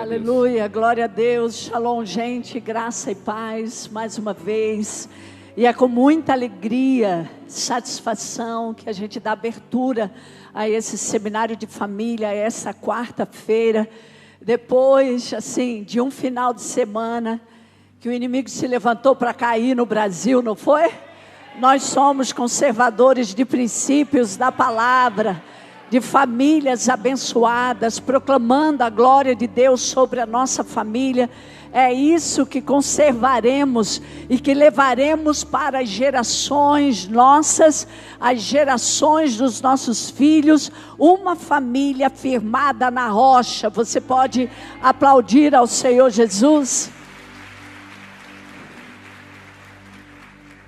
Glória a Deus. Aleluia, glória a Deus. Shalom, gente, graça e paz mais uma vez. E é com muita alegria, satisfação que a gente dá abertura a esse seminário de família, essa quarta-feira, depois, assim, de um final de semana que o inimigo se levantou para cair no Brasil, não foi? Nós somos conservadores de princípios da palavra, de famílias abençoadas, proclamando a glória de Deus sobre a nossa família. É isso que conservaremos e que levaremos para as gerações nossas, as gerações dos nossos filhos, uma família firmada na rocha. Você pode aplaudir ao Senhor Jesus?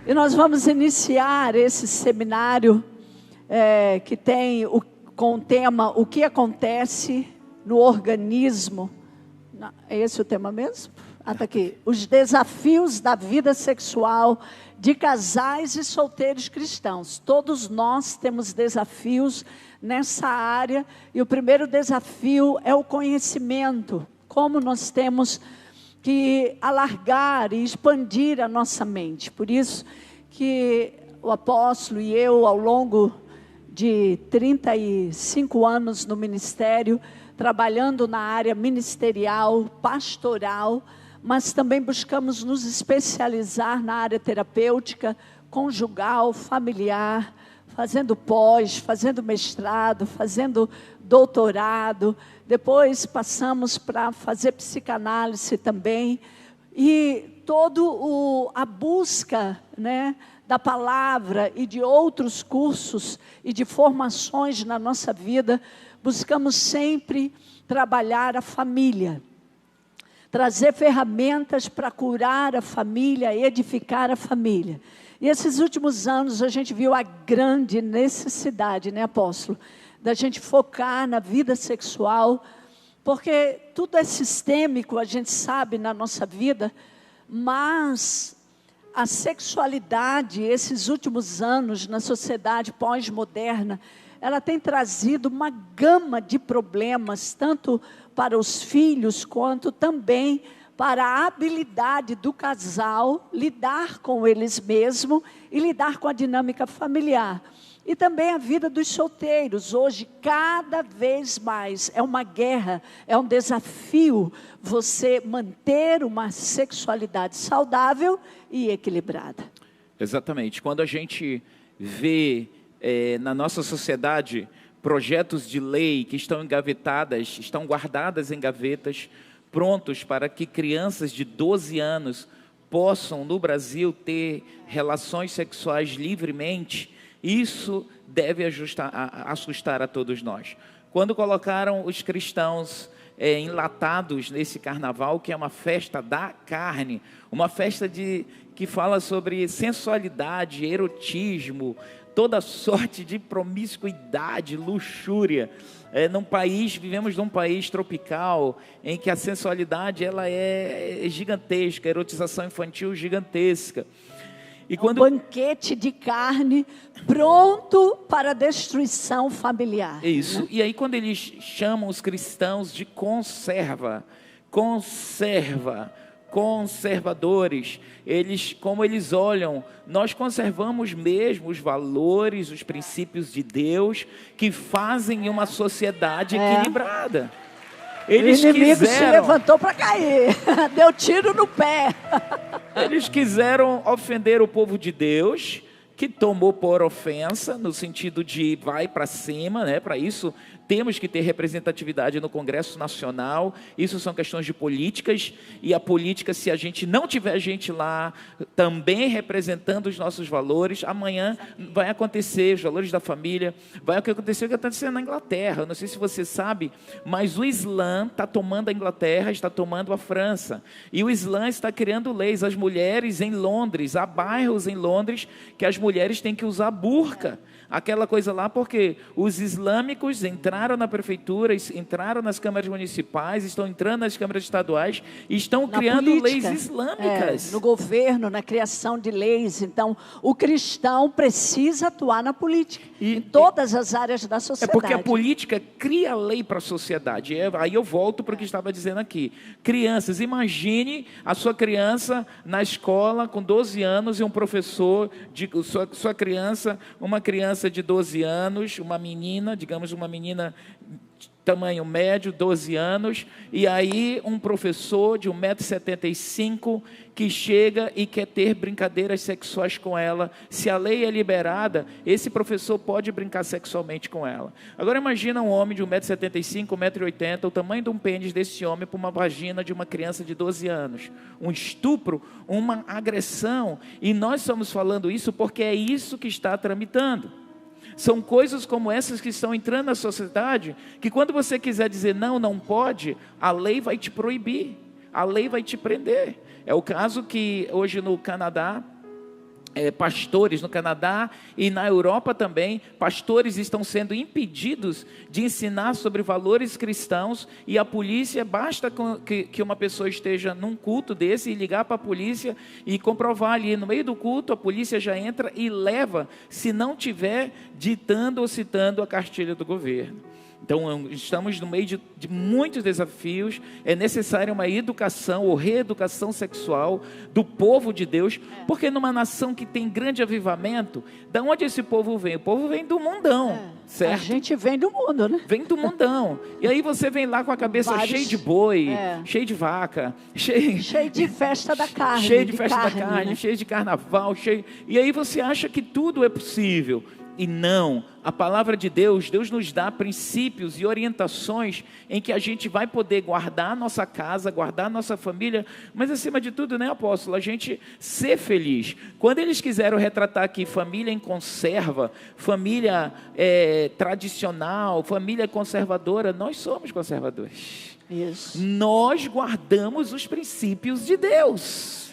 E nós vamos iniciar esse seminário que tem com o tema O que acontece no organismo. É esse o tema mesmo? Está aqui. Os desafios da vida sexual de casais e solteiros cristãos. Todos nós temos desafios nessa área. E o primeiro desafio é o conhecimento. Como nós temos que alargar e expandir a nossa mente. Por isso que o apóstolo e eu, ao longo de 35 anos no ministério, trabalhando na área ministerial, pastoral, mas também buscamos nos especializar na área terapêutica, conjugal, familiar, fazendo pós, fazendo mestrado, fazendo doutorado. Depois passamos para fazer psicanálise também. E toda a busca, da palavra e de outros cursos e de formações na nossa vida, buscamos sempre trabalhar a família, trazer ferramentas para curar a família, edificar a família. E esses últimos anos a gente viu a grande necessidade, apóstolo, da gente focar na vida sexual, porque tudo é sistêmico, a gente sabe na nossa vida, mas a sexualidade, esses últimos anos na sociedade pós-moderna, ela tem trazido uma gama de problemas, tanto para os filhos, quanto também para a habilidade do casal lidar com eles mesmos e lidar com a dinâmica familiar. E também a vida dos solteiros, hoje cada vez mais é uma guerra, é um desafio você manter uma sexualidade saudável e equilibrada. Exatamente, quando a gente vê na nossa sociedade projetos de lei que estão engavetadas, estão guardadas em gavetas, prontos para que crianças de 12 anos possam no Brasil ter relações sexuais livremente, isso deve assustar a todos nós. Quando colocaram os cristãos enlatados nesse carnaval, que é uma festa da carne, uma festa que fala sobre sensualidade, erotismo, toda sorte de promiscuidade, luxúria. Vivemos num país tropical, em que a sensualidade ela é gigantesca, a erotização infantil gigantesca. E um banquete de carne pronto para a destruição familiar. É isso. E aí quando eles chamam os cristãos de conservadores, como eles olham, nós conservamos mesmo os valores, os princípios de Deus que fazem uma sociedade equilibrada. O inimigo se levantou para cair, deu tiro no pé. Eles quiseram ofender o povo de Deus, que tomou por ofensa, no sentido de vai para cima, para isso temos que ter representatividade no Congresso Nacional, isso são questões de políticas, e a política, se a gente não tiver gente lá, também representando os nossos valores, amanhã vai acontecer os valores da família, vai acontecer o que está acontecendo na Inglaterra. Eu não sei se você sabe, mas o Islã está tomando a Inglaterra, está tomando a França, e o Islã está criando leis. As mulheres em Londres, há bairros em Londres que as mulheres têm que usar burca. aquela coisa lá, porque os islâmicos entraram na prefeitura, entraram nas câmaras municipais, estão entrando nas câmaras estaduais e estão criando política, leis islâmicas. no governo, na criação de leis. Então, o cristão precisa atuar na política, em todas as áreas da sociedade. É porque a política cria lei para a sociedade. Aí eu volto para o que estava dizendo aqui. Crianças, imagine a sua criança na escola com 12 anos e um professor, sua criança, uma criança de 12 anos, uma menina, digamos uma menina tamanho médio, 12 anos, e aí um professor de 1,75 m que chega e quer ter brincadeiras sexuais com ela. Se a lei é liberada, esse professor pode brincar sexualmente com ela. Agora imagina um homem de 1,75 m, 1,80 m, o tamanho de um pênis desse homem para uma vagina de uma criança de 12 anos. Um estupro, uma agressão, e nós estamos falando isso porque é isso que está tramitando. São coisas como essas que estão entrando na sociedade, que quando você quiser dizer não, não pode, a lei vai te proibir, a lei vai te prender. É o caso que hoje no Canadá, pastores no Canadá e na Europa também, pastores estão sendo impedidos de ensinar sobre valores cristãos, e a polícia, basta que uma pessoa esteja num culto desse e ligar para a polícia e comprovar ali no meio do culto, a polícia já entra e leva, se não tiver ditando ou citando a cartilha do governo. Então, estamos no meio de muitos desafios. É necessária uma educação ou reeducação sexual do povo de Deus, porque numa nação que tem grande avivamento, da onde esse povo vem? O povo vem do mundão, certo? A gente vem do mundo, né? Vem do mundão. E aí você vem lá com a cabeça cheia de boi, cheia de vaca, cheia de festa da carne. Cheia de festa da carne, né? Cheia de carnaval, e aí você acha que tudo é possível. E não, a palavra de Deus nos dá princípios e orientações em que a gente vai poder guardar a nossa casa, guardar a nossa família, mas acima de tudo, né, apóstolo, a gente ser feliz. Quando eles quiseram retratar aqui família em conserva, família tradicional, família conservadora, nós somos conservadores. Isso. Nós guardamos os princípios de Deus.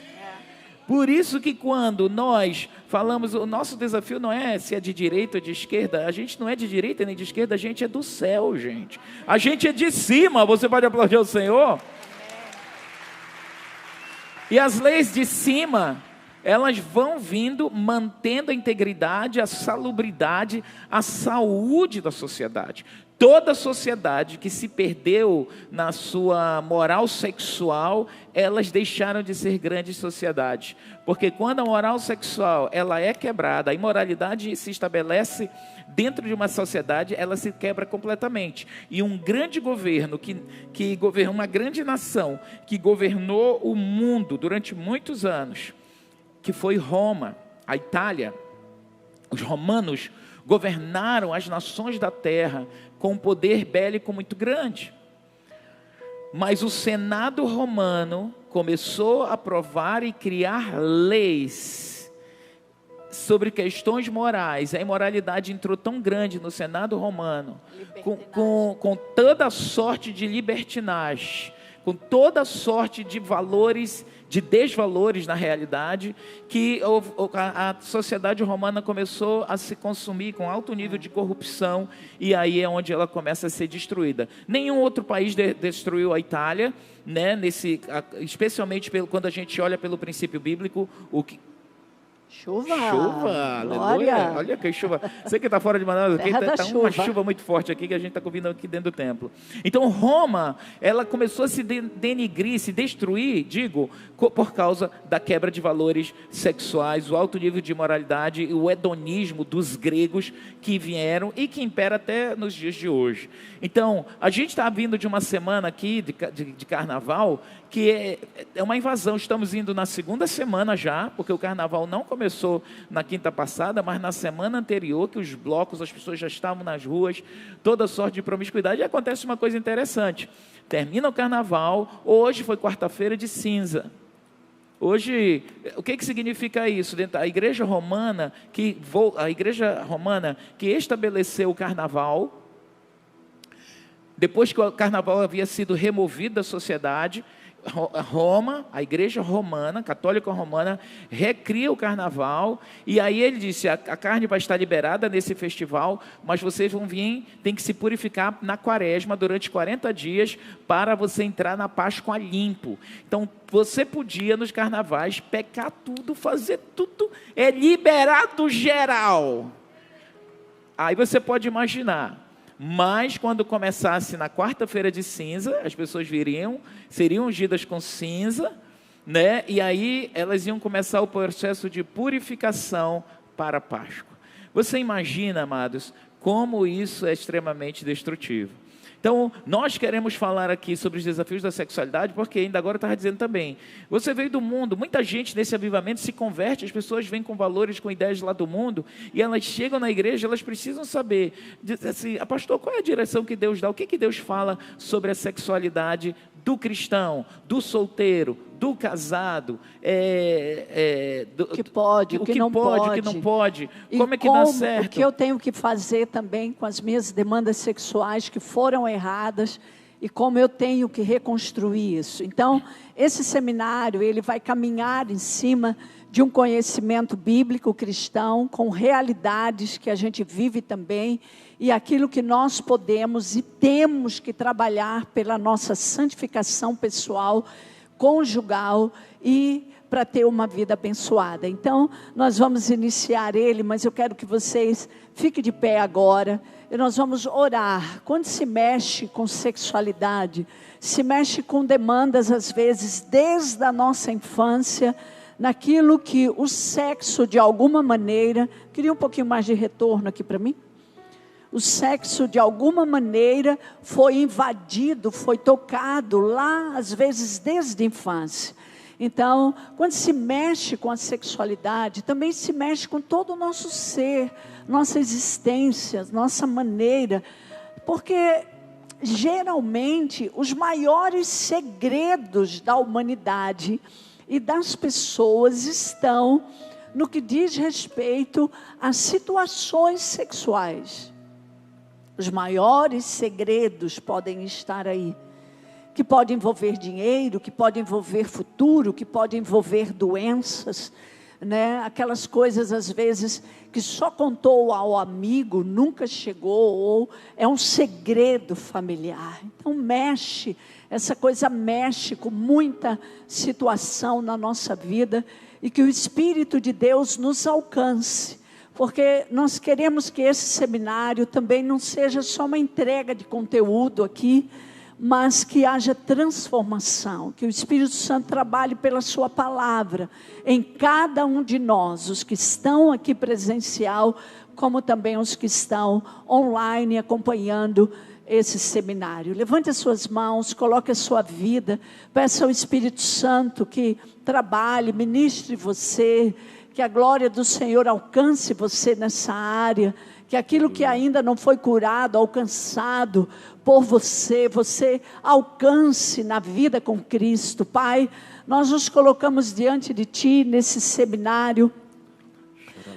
Por isso que quando nós falamos, o nosso desafio não é se é de direita ou de esquerda, a gente não é de direita nem de esquerda, a gente é do céu, gente. A gente é de cima, você pode aplaudir o Senhor? E as leis de cima, elas vão vindo, mantendo a integridade, a salubridade, a saúde da sociedade. Toda sociedade que se perdeu na sua moral sexual, elas deixaram de ser grandes sociedades. Porque quando a moral sexual ela é quebrada, a imoralidade se estabelece dentro de uma sociedade, ela se quebra completamente. E um grande governo, que governou uma grande nação, que governou o mundo durante muitos anos, que foi Roma, a Itália, os romanos governaram as nações da terra com um poder bélico muito grande. Mas o Senado romano começou a aprovar e criar leis sobre questões morais. A imoralidade entrou tão grande no Senado romano, com toda sorte de libertinagem, com toda sorte de valores, de desvalores na realidade, que a sociedade romana começou a se consumir com alto nível de corrupção, e aí é onde ela começa a ser destruída. Nenhum outro país destruiu a Itália, né? Especialmente quando a gente olha pelo princípio bíblico, Chuva, aleluia, olha que chuva. Você que está fora de Manaus, está uma chuva muito forte aqui, que a gente está ouvindo aqui dentro do templo. Então Roma, ela começou a se denigrir, se destruir, por causa da quebra de valores sexuais, o alto nível de imoralidade e o hedonismo dos gregos que vieram e que impera até nos dias de hoje. Então, a gente está vindo de uma semana aqui de carnaval, que é uma invasão. Estamos indo na segunda semana já, porque o carnaval não começou na quinta passada, mas na semana anterior, que os blocos, as pessoas já estavam nas ruas, toda sorte de promiscuidade, e acontece uma coisa interessante. Termina o carnaval, hoje foi quarta-feira de cinza. Hoje, o que significa isso? A igreja romana que estabeleceu o carnaval, depois que o carnaval havia sido removido da sociedade, Roma, a igreja romana, católica romana, recria o carnaval, e aí ele disse, a carne vai estar liberada nesse festival, mas vocês vão vir, tem que se purificar na quaresma, durante 40 dias, para você entrar na Páscoa limpo. Então, você podia, nos carnavais, pecar tudo, fazer tudo, é liberado geral. Aí você pode imaginar, mas quando começasse na quarta-feira de cinza, as pessoas seriam ungidas com cinza, né? E aí elas iam começar o processo de purificação para a Páscoa. Você imagina, amados, como isso é extremamente destrutivo. Então, nós queremos falar aqui sobre os desafios da sexualidade, porque ainda agora eu estava dizendo também, você veio do mundo, muita gente nesse avivamento se converte, as pessoas vêm com valores, com ideias lá do mundo, e elas chegam na igreja, elas precisam saber, assim, pastor, qual é a direção que Deus dá, o que Deus fala sobre a sexualidade do cristão, do solteiro, do casado, o que pode, o que não pode, o que não pode, e como é que dá certo. O que eu tenho que fazer também com as minhas demandas sexuais que foram erradas e como eu tenho que reconstruir isso. Então, esse seminário, ele vai caminhar em cima de um conhecimento bíblico cristão, com realidades que a gente vive também, e aquilo que nós podemos e temos que trabalhar pela nossa santificação pessoal, conjugal e para ter uma vida abençoada. Então, nós vamos iniciar ele, mas eu quero que vocês fiquem de pé agora, e nós vamos orar. Quando se mexe com sexualidade, se mexe com demandas, às vezes, desde a nossa infância, naquilo que o sexo, de alguma maneira, queria um pouquinho mais de retorno aqui para mim? O sexo, de alguma maneira, foi invadido, foi tocado lá, às vezes, desde a infância. Então, quando se mexe com a sexualidade, também se mexe com todo o nosso ser, nossa existência, nossa maneira. Porque, geralmente, os maiores segredos da humanidade e das pessoas estão no que diz respeito a situações sexuais. Os maiores segredos podem estar aí, que pode envolver dinheiro, que pode envolver futuro, que pode envolver doenças, né? Aquelas coisas às vezes que só contou ao amigo, nunca chegou, ou é um segredo familiar. Então essa coisa mexe com muita situação na nossa vida, e que o Espírito de Deus nos alcance. Porque nós queremos que esse seminário também não seja só uma entrega de conteúdo aqui, mas que haja transformação, que o Espírito Santo trabalhe pela sua palavra, em cada um de nós, os que estão aqui presencial, como também os que estão online acompanhando esse seminário. Levante as suas mãos, coloque a sua vida, peça ao Espírito Santo que trabalhe, ministre você, que a glória do Senhor alcance você nessa área, que aquilo que ainda não foi curado, alcançado por você, você alcance na vida com Cristo. Pai, nós nos colocamos diante de Ti nesse seminário,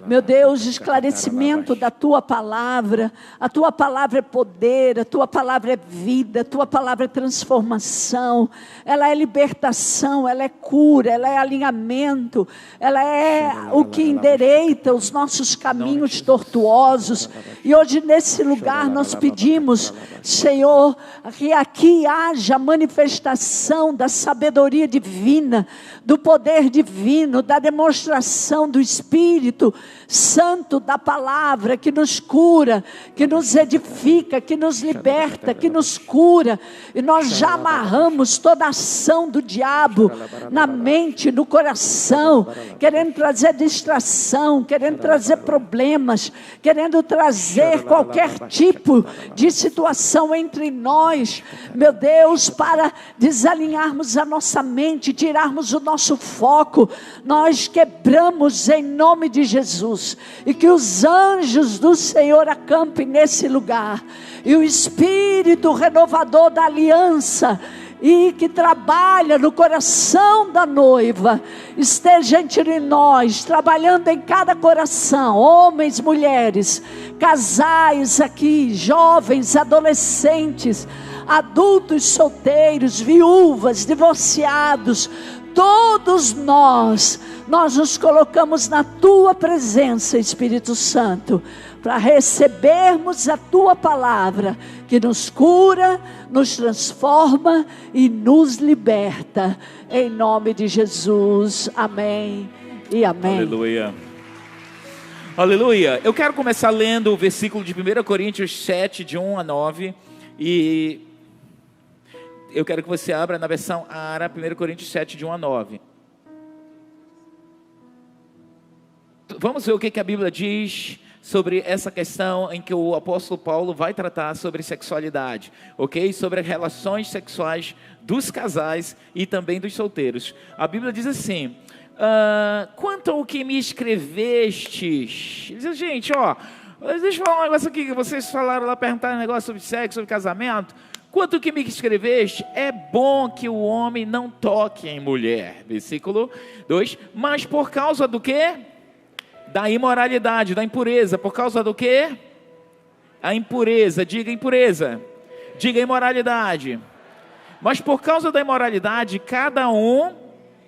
meu Deus, de esclarecimento da Tua palavra. A Tua palavra é poder, a Tua palavra é vida, a Tua palavra é transformação, ela é libertação, ela é cura, ela é alinhamento, ela é o que endireita os nossos caminhos tortuosos. E hoje nesse lugar nós pedimos, Senhor, que aqui haja manifestação da sabedoria divina, do poder divino, da demonstração do Espírito Santo da palavra, que nos cura, que nos edifica, que nos liberta, que nos cura. E nós já amarramos toda a ação do diabo na mente, no coração, querendo trazer distração, querendo trazer problemas, querendo trazer qualquer tipo de situação entre nós, meu Deus, para desalinharmos a nossa mente, tirarmos o nosso foco. Nós quebramos em nome de Jesus, e que os anjos do Senhor acampem nesse lugar, e o Espírito renovador da aliança, e que trabalha no coração da noiva, esteja entre nós, trabalhando em cada coração, homens, mulheres, casais aqui, jovens, adolescentes, adultos solteiros, viúvas, divorciados, todos nós nos colocamos na Tua presença, Espírito Santo, para recebermos a Tua palavra, que nos cura, nos transforma e nos liberta. Em nome de Jesus, amém e amém. Aleluia. Aleluia. Eu quero começar lendo o versículo de 1 Coríntios 7, de 1 a 9. E eu quero que você abra na versão ARA, 1 Coríntios 7, de 1 a 9. Vamos ver o que a Bíblia diz sobre essa questão em que o apóstolo Paulo vai tratar sobre sexualidade, ok? Sobre as relações sexuais dos casais e também dos solteiros. A Bíblia diz assim: quanto ao que me escrevestes, diz, gente, deixa eu falar um negócio aqui, que vocês falaram lá, perguntaram um negócio sobre sexo, sobre casamento. Quanto ao que me escreveste, é bom que o homem não toque em mulher. Versículo 2, mas por causa do quê? Da imoralidade, da impureza. Por causa do quê? A impureza, diga impureza, diga imoralidade. Mas por causa da imoralidade, cada um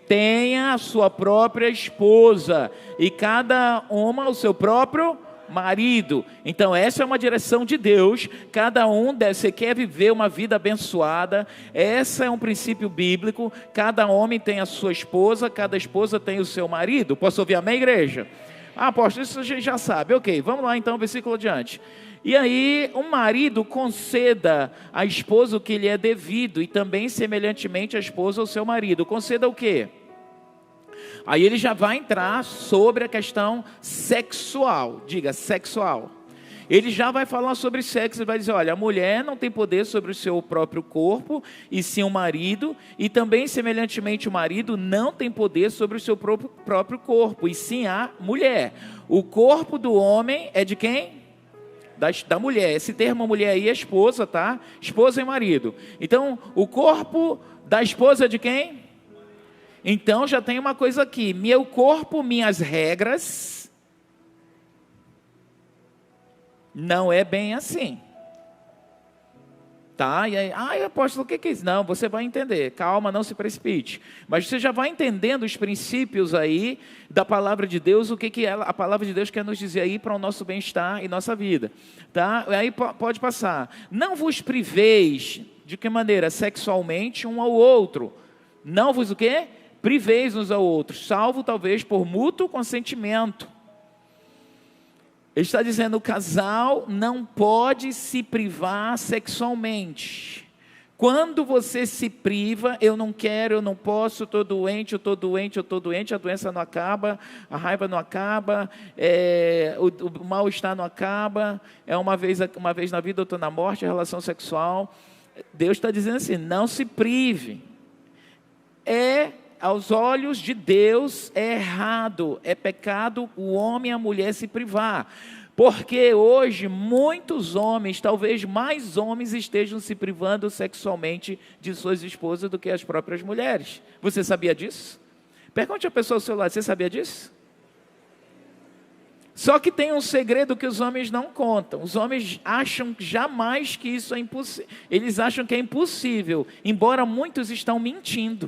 tenha a sua própria esposa, e cada uma o seu próprio marido. Então essa é uma direção de Deus. Cada um você quer viver uma vida abençoada, essa é um princípio bíblico. Cada homem tem a sua esposa, cada esposa tem o seu marido. Posso ouvir amém, igreja? Apóstolo, isso a gente já sabe. Ok, vamos lá então, versículo adiante. E aí, um marido conceda à esposa o que lhe é devido, e também semelhantemente a esposa ao seu marido. Conceda o quê? Aí ele já vai entrar sobre a questão sexual. Diga, sexual. Ele já vai falar sobre sexo, ele vai dizer, olha, a mulher não tem poder sobre o seu próprio corpo, e sim o marido, e também semelhantemente o marido não tem poder sobre o seu próprio corpo, e sim a mulher. O corpo do homem é de quem? Da mulher. Esse termo mulher aí é esposa, tá? Esposa e marido. Então, o corpo da esposa é de quem? Então, já tem uma coisa aqui. Meu corpo, minhas regras. Não é bem assim. Tá? E aí, apóstolo, o que é isso? Não, você vai entender. Calma, não se precipite. Mas você já vai entendendo os princípios aí da palavra de Deus, o que a palavra de Deus quer nos dizer aí para o nosso bem-estar e nossa vida. Tá? Aí pode passar. Não vos priveis, de que maneira? Sexualmente um ao outro. Não vos o quê? Priveis uns ao outro, salvo talvez por mútuo consentimento. Ele está dizendo, o casal não pode se privar sexualmente. Quando você se priva, eu não quero, eu não posso, estou doente, a doença não acaba, a raiva não acaba, o mal-estar não acaba, uma vez na vida, outra na morte, a relação sexual. Deus está dizendo assim, não se prive. Aos olhos de Deus é errado, é pecado o homem e a mulher se privar. Porque hoje muitos homens, talvez mais homens, estejam se privando sexualmente de suas esposas do que as próprias mulheres. Você sabia disso? Pergunte a pessoa ao seu lado, você sabia disso? Só que tem um segredo que os homens não contam. Os homens acham jamais que isso é impossível. Eles acham que é impossível, embora muitos estão mentindo.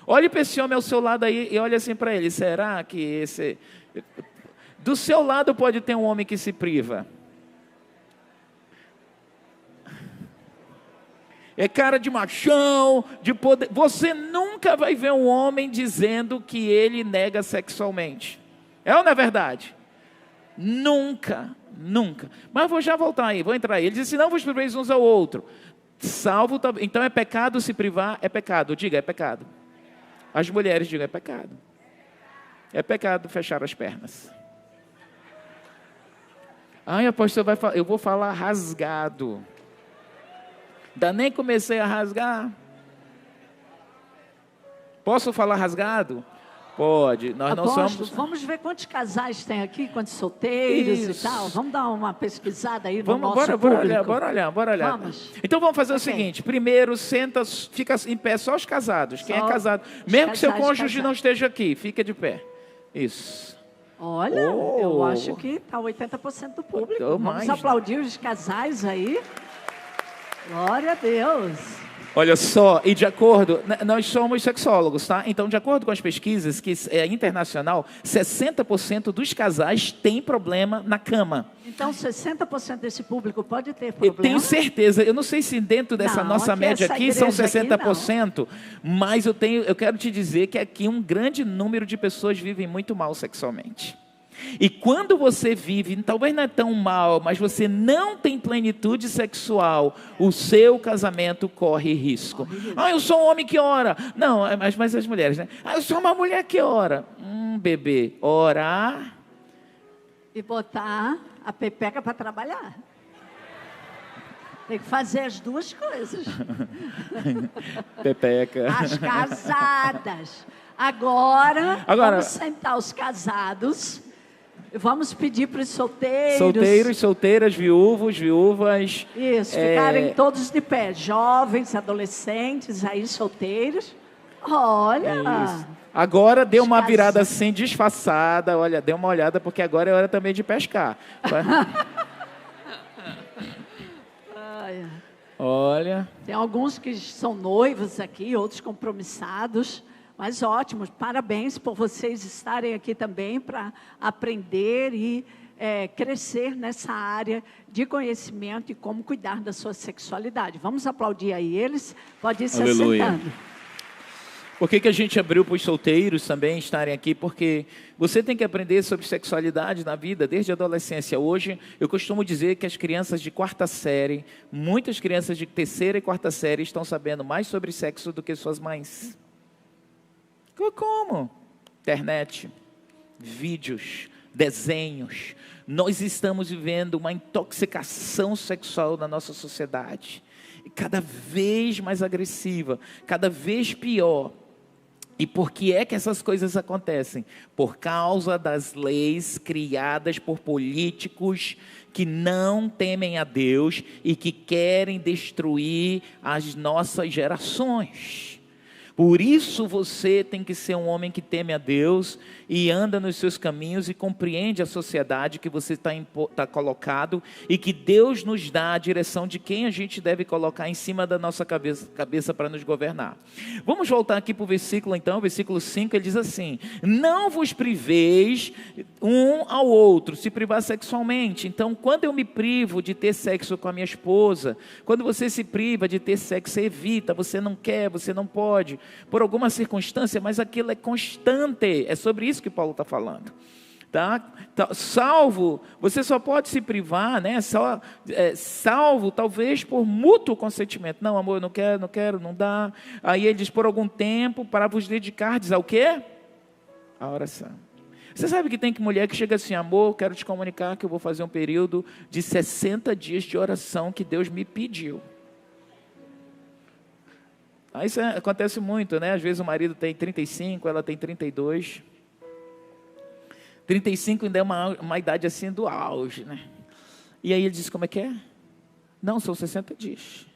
Olhe para esse homem ao seu lado aí e olhe assim para ele. Será que esse... Do seu lado pode ter um homem que se priva. É cara de machão, de poder. Você nunca vai ver um homem dizendo que ele nega sexualmente. É ou não é verdade? Nunca, nunca. Mas vou já voltar aí, vou entrar aí. Ele diz assim, não vos priveis uns ao outro. Salvo, então é pecado se privar? É pecado, diga, é pecado. As mulheres digam, é pecado. É pecado fechar as pernas. Ai, apóstolo, eu vou falar rasgado. Ainda nem comecei a rasgar. Posso falar rasgado? Pode. Nós não somos... Vamos ver quantos casais tem aqui, quantos solteiros e tal. Vamos dar uma pesquisada aí no nosso público. Bora olhar. Vamos. Então vamos fazer o seguinte. Primeiro, fica em pé só os casados. Quem é casado? Mesmo que seu cônjuge não esteja aqui, fica de pé. Isso. Olha, eu acho que está 80% do público. Vamos aplaudir os casais aí. Glória a Deus. Olha só, e de acordo, nós somos sexólogos, tá? Então, de acordo com as pesquisas, que é internacional, 60% dos casais têm problema na cama. Então, 60% desse público pode ter Eu problema? tenho certeza, eu não sei se dentro dessa nossa média essa aqui são igreja 60%, mas eu quero te dizer que aqui um grande número de pessoas vivem muito mal sexualmente. E quando você vive, talvez não é tão mal, mas você não tem plenitude sexual, o seu casamento corre risco. Ah, eu sou um homem que ora. Não, mas as mulheres, né? Ah, eu sou uma mulher que ora. Bebê, orar. E botar a pepeca para trabalhar. Tem que fazer as duas coisas. Pepeca. As casadas. Agora, vamos sentar os casados. Vamos pedir para os solteiros. Solteiros, solteiras, viúvos, viúvas. Isso, ficarem todos de pé. Jovens, adolescentes, aí solteiros. Olha. Isso. Agora deu uma virada assim, disfarçada. Olha, dê uma olhada, porque agora é hora também de pescar. Olha. Tem alguns que são noivos aqui, outros compromissados. Mas ótimo, parabéns por vocês estarem aqui também para aprender e crescer nessa área de conhecimento e como cuidar da sua sexualidade. Vamos aplaudir aí eles, pode ir se assentando. Por que a gente abriu para os solteiros também estarem aqui? Porque você tem que aprender sobre sexualidade na vida desde a adolescência. Hoje, eu costumo dizer que as crianças de 4ª série, muitas crianças de 3ª e 4ª série estão sabendo mais sobre sexo do que suas mães. Como? Internet, vídeos, desenhos. Nós estamos vivendo uma intoxicação sexual na nossa sociedade. Cada vez mais agressiva, cada vez pior. E por que é que essas coisas acontecem? Por causa das leis criadas por políticos que não temem a Deus e que querem destruir as nossas gerações. Por isso você tem que ser um homem que teme a Deus e anda nos seus caminhos e compreende a sociedade que você está colocado e que Deus nos dá a direção de quem a gente deve colocar em cima da nossa cabeça para nos governar. Vamos voltar aqui para o versículo então, versículo 5, ele diz assim: não vos priveis um ao outro, se privar sexualmente. Então, quando eu me privo de ter sexo com a minha esposa, quando você se priva de ter sexo, você evita, você não quer, você não pode, por alguma circunstância, mas aquilo é constante. É sobre isso que Paulo está falando. Tá? Salvo, você só pode se privar, né? Salvo talvez por mútuo consentimento. Não, amor, eu não quero, não dá. Aí ele diz, por algum tempo, para vos dedicardes ao quê? A oração. Você sabe que tem mulher que chega assim, amor, quero te comunicar que eu vou fazer um período de 60 dias de oração que Deus me pediu. Aí isso acontece muito, né? Às vezes o marido tem 35, ela tem 32. 35 ainda é uma idade assim do auge, né? E aí ele diz, como é que é? Não, são 60 dias.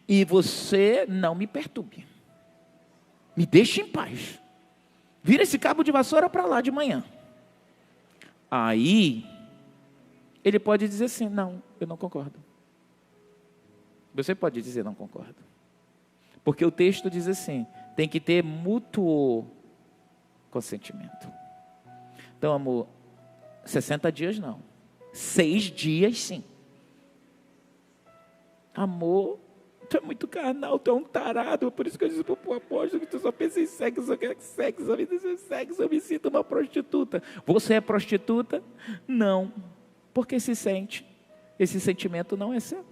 E você não me perturbe. Me deixe em paz. Vira esse cabo de vassoura para lá de manhã. Aí, ele pode dizer assim, não, eu não concordo. Você pode dizer não concordo. Porque o texto diz assim, tem que ter mútuo consentimento. Então, amor, 60 dias não. 6 dias sim. Amor, tu é muito carnal, tu é um tarado. Por isso que eu disse para o apóstolo que tu só pensa em sexo, eu quero sexo, eu me sinto uma prostituta. Você é prostituta? Não. Porque se sente. Esse sentimento não é seu.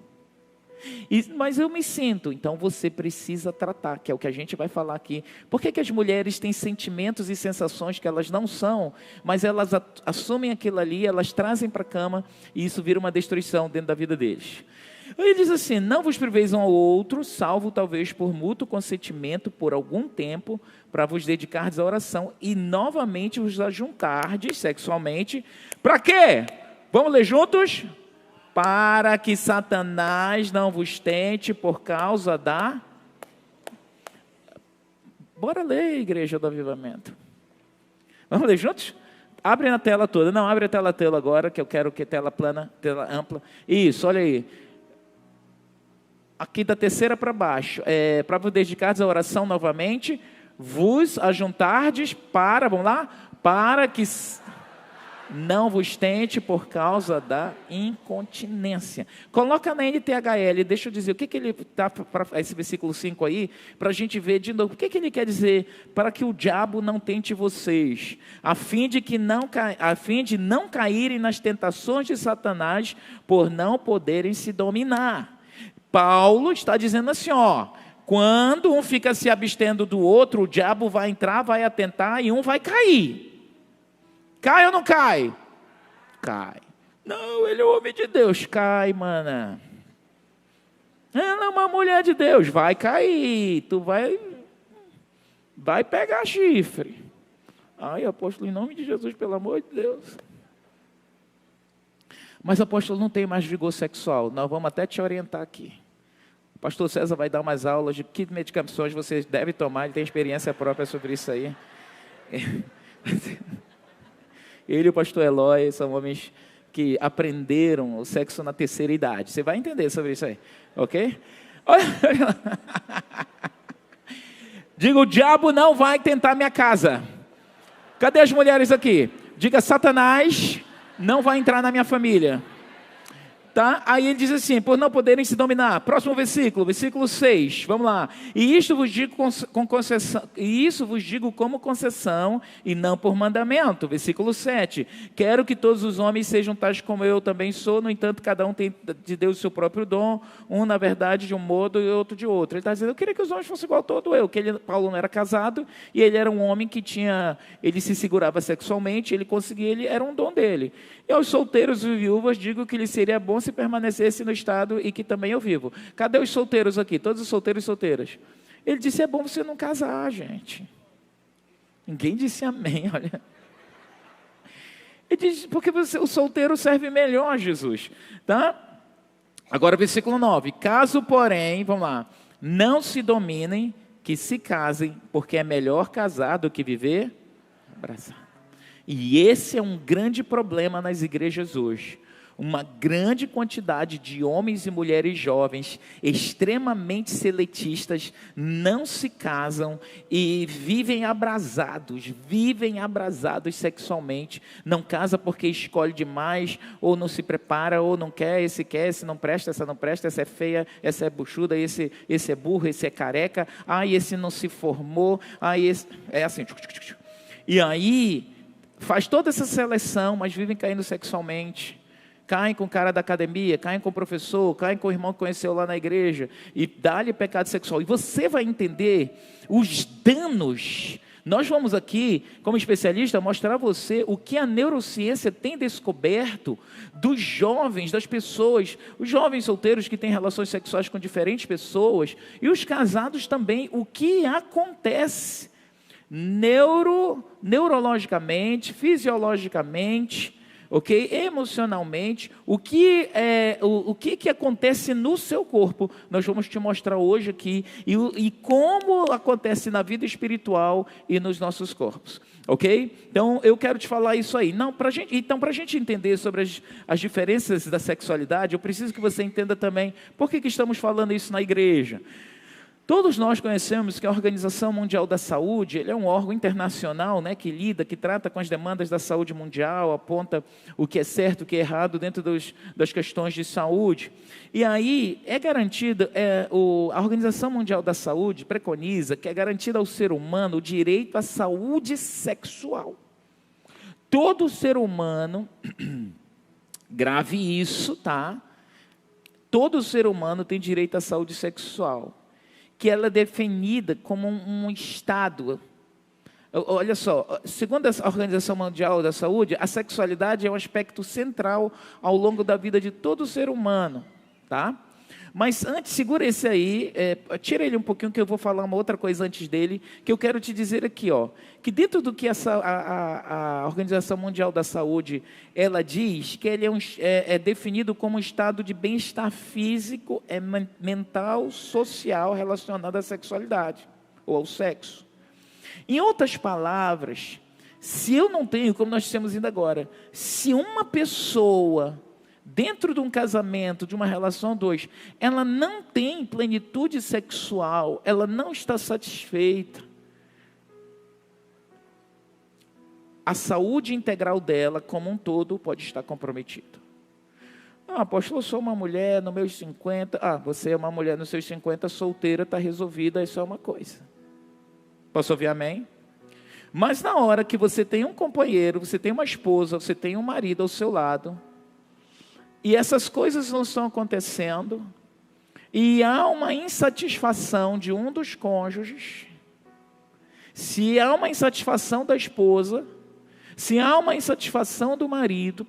Mas eu me sinto, então você precisa tratar, que é o que a gente vai falar aqui. Por que as mulheres têm sentimentos e sensações que elas não são, mas elas assumem aquilo ali, elas trazem para a cama e isso vira uma destruição dentro da vida deles. Ele diz assim, não vos priveis um ao outro, salvo talvez por mútuo consentimento por algum tempo, para vos dedicardes à oração e novamente vos ajuntardes sexualmente. Para quê? Vamos ler juntos? Para que Satanás não vos tente por causa da... Bora ler, Igreja do Avivamento. Vamos ler juntos? Abre na tela toda. Não, abre a tela toda agora, que eu quero que tela plana, tela ampla. Isso, olha aí. aqui da terceira para baixo, para vos dedicardes à oração novamente, vos ajuntardes para, vamos lá, para que não vos tente por causa da incontinência. Coloca na NTHL, deixa eu dizer, o que ele está para esse versículo 5 aí, para a gente ver de novo, o que ele quer dizer? Para que o diabo não tente vocês, a fim de não caírem nas tentações de Satanás, por não poderem se dominar. Paulo está dizendo assim, ó, quando um fica se abstendo do outro, o diabo vai entrar, vai atentar e um vai cair. Cai ou não cai? Cai. Não, ele é o homem de Deus. Cai, mana. Ela é uma mulher de Deus. Vai cair. Tu vai pegar chifre. Ai, apóstolo, em nome de Jesus, pelo amor de Deus. Mas, apóstolo, não tem mais vigor sexual. Nós vamos até te orientar aqui. O pastor César vai dar umas aulas de que medicações vocês devem tomar. Ele tem experiência própria sobre isso aí. Ele e o pastor Eloy são homens que aprenderam o sexo na terceira idade. Você vai entender sobre isso aí, ok? Diga, o diabo não vai tentar minha casa. Cadê as mulheres aqui? Diga, Satanás não vai entrar na minha família. Tá? Aí ele diz assim, por não poderem se dominar. Próximo versículo, versículo 6, vamos lá. E isto vos digo com concessão, e isso vos digo como concessão e não por mandamento. Versículo 7. Quero que todos os homens sejam tais como eu também sou, no entanto, cada um tem de Deus o seu próprio dom, um na verdade de um modo e outro de outro. Ele está dizendo, eu queria que os homens fossem igual a todo eu, que Paulo não era casado, e ele era um homem que ele se segurava sexualmente, ele conseguia, ele era um dom dele. E aos solteiros e viúvas digo que lhes seria bom se permanecesse no estado e que também eu vivo. Cadê os solteiros aqui? Todos os solteiros e solteiras. Ele disse, é bom você não casar, gente. Ninguém disse amém, olha. Ele disse, porque o solteiro serve melhor a Jesus. Tá? Agora, versículo 9. Caso, porém, vamos lá, não se dominem, que se casem, porque é melhor casar do que viver abraçado. E esse é um grande problema nas igrejas hoje. Uma grande quantidade de homens e mulheres jovens, extremamente seletistas, não se casam e vivem abrasados sexualmente. Não casa porque escolhe demais, ou não se prepara, ou não quer, esse não presta, essa não presta, essa é feia, essa é buchuda, esse é burro, esse é careca, esse não se formou, esse... É assim. E aí, faz toda essa seleção, mas vivem caindo sexualmente. Caem com o cara da academia, caem com o professor, caem com o irmão que conheceu lá na igreja, e dá-lhe pecado sexual. E você vai entender os danos. Nós vamos aqui, como especialista, mostrar a você o que a neurociência tem descoberto dos jovens, das pessoas, os jovens solteiros que têm relações sexuais com diferentes pessoas, e os casados também, o que acontece neurologicamente, fisiologicamente, ok? Emocionalmente, o que acontece no seu corpo, nós vamos te mostrar hoje aqui, e como acontece na vida espiritual e nos nossos corpos, ok? Então, eu quero te falar isso aí. Para a gente entender sobre as diferenças da sexualidade, eu preciso que você entenda também por que estamos falando isso na igreja. Todos nós conhecemos que a Organização Mundial da Saúde, ele é um órgão internacional, né, que trata com as demandas da saúde mundial, aponta o que é certo, o que é errado dentro das questões de saúde. E aí é garantido, a Organização Mundial da Saúde preconiza que é garantido ao ser humano o direito à saúde sexual. Todo ser humano, grave isso, tá? Todo ser humano tem direito à saúde sexual, que ela é definida como um estado. Olha só, segundo a Organização Mundial da Saúde, a sexualidade é um aspecto central ao longo da vida de todo ser humano, tá? Mas antes, segura esse aí, tira ele um pouquinho que eu vou falar uma outra coisa antes dele, que eu quero te dizer aqui, ó, que dentro do que a Organização Mundial da Saúde, ela diz que ele é definido como um estado de bem-estar físico, mental, social relacionado à sexualidade, ou ao sexo. Em outras palavras, se eu não tenho, como nós temos ainda agora, se uma pessoa dentro de um casamento, de uma relação a dois, ela não tem plenitude sexual, ela não está satisfeita, a saúde integral dela, como um todo, pode estar comprometida. Apóstolo, eu sou uma mulher nos meus 50. Você é uma mulher nos seus 50, solteira, está resolvida, isso é uma coisa. Posso ouvir amém? Mas na hora que você tem um companheiro, você tem uma esposa, você tem um marido ao seu lado, e essas coisas não estão acontecendo, e há uma insatisfação de um dos cônjuges, se há uma insatisfação da esposa, se há uma insatisfação do marido,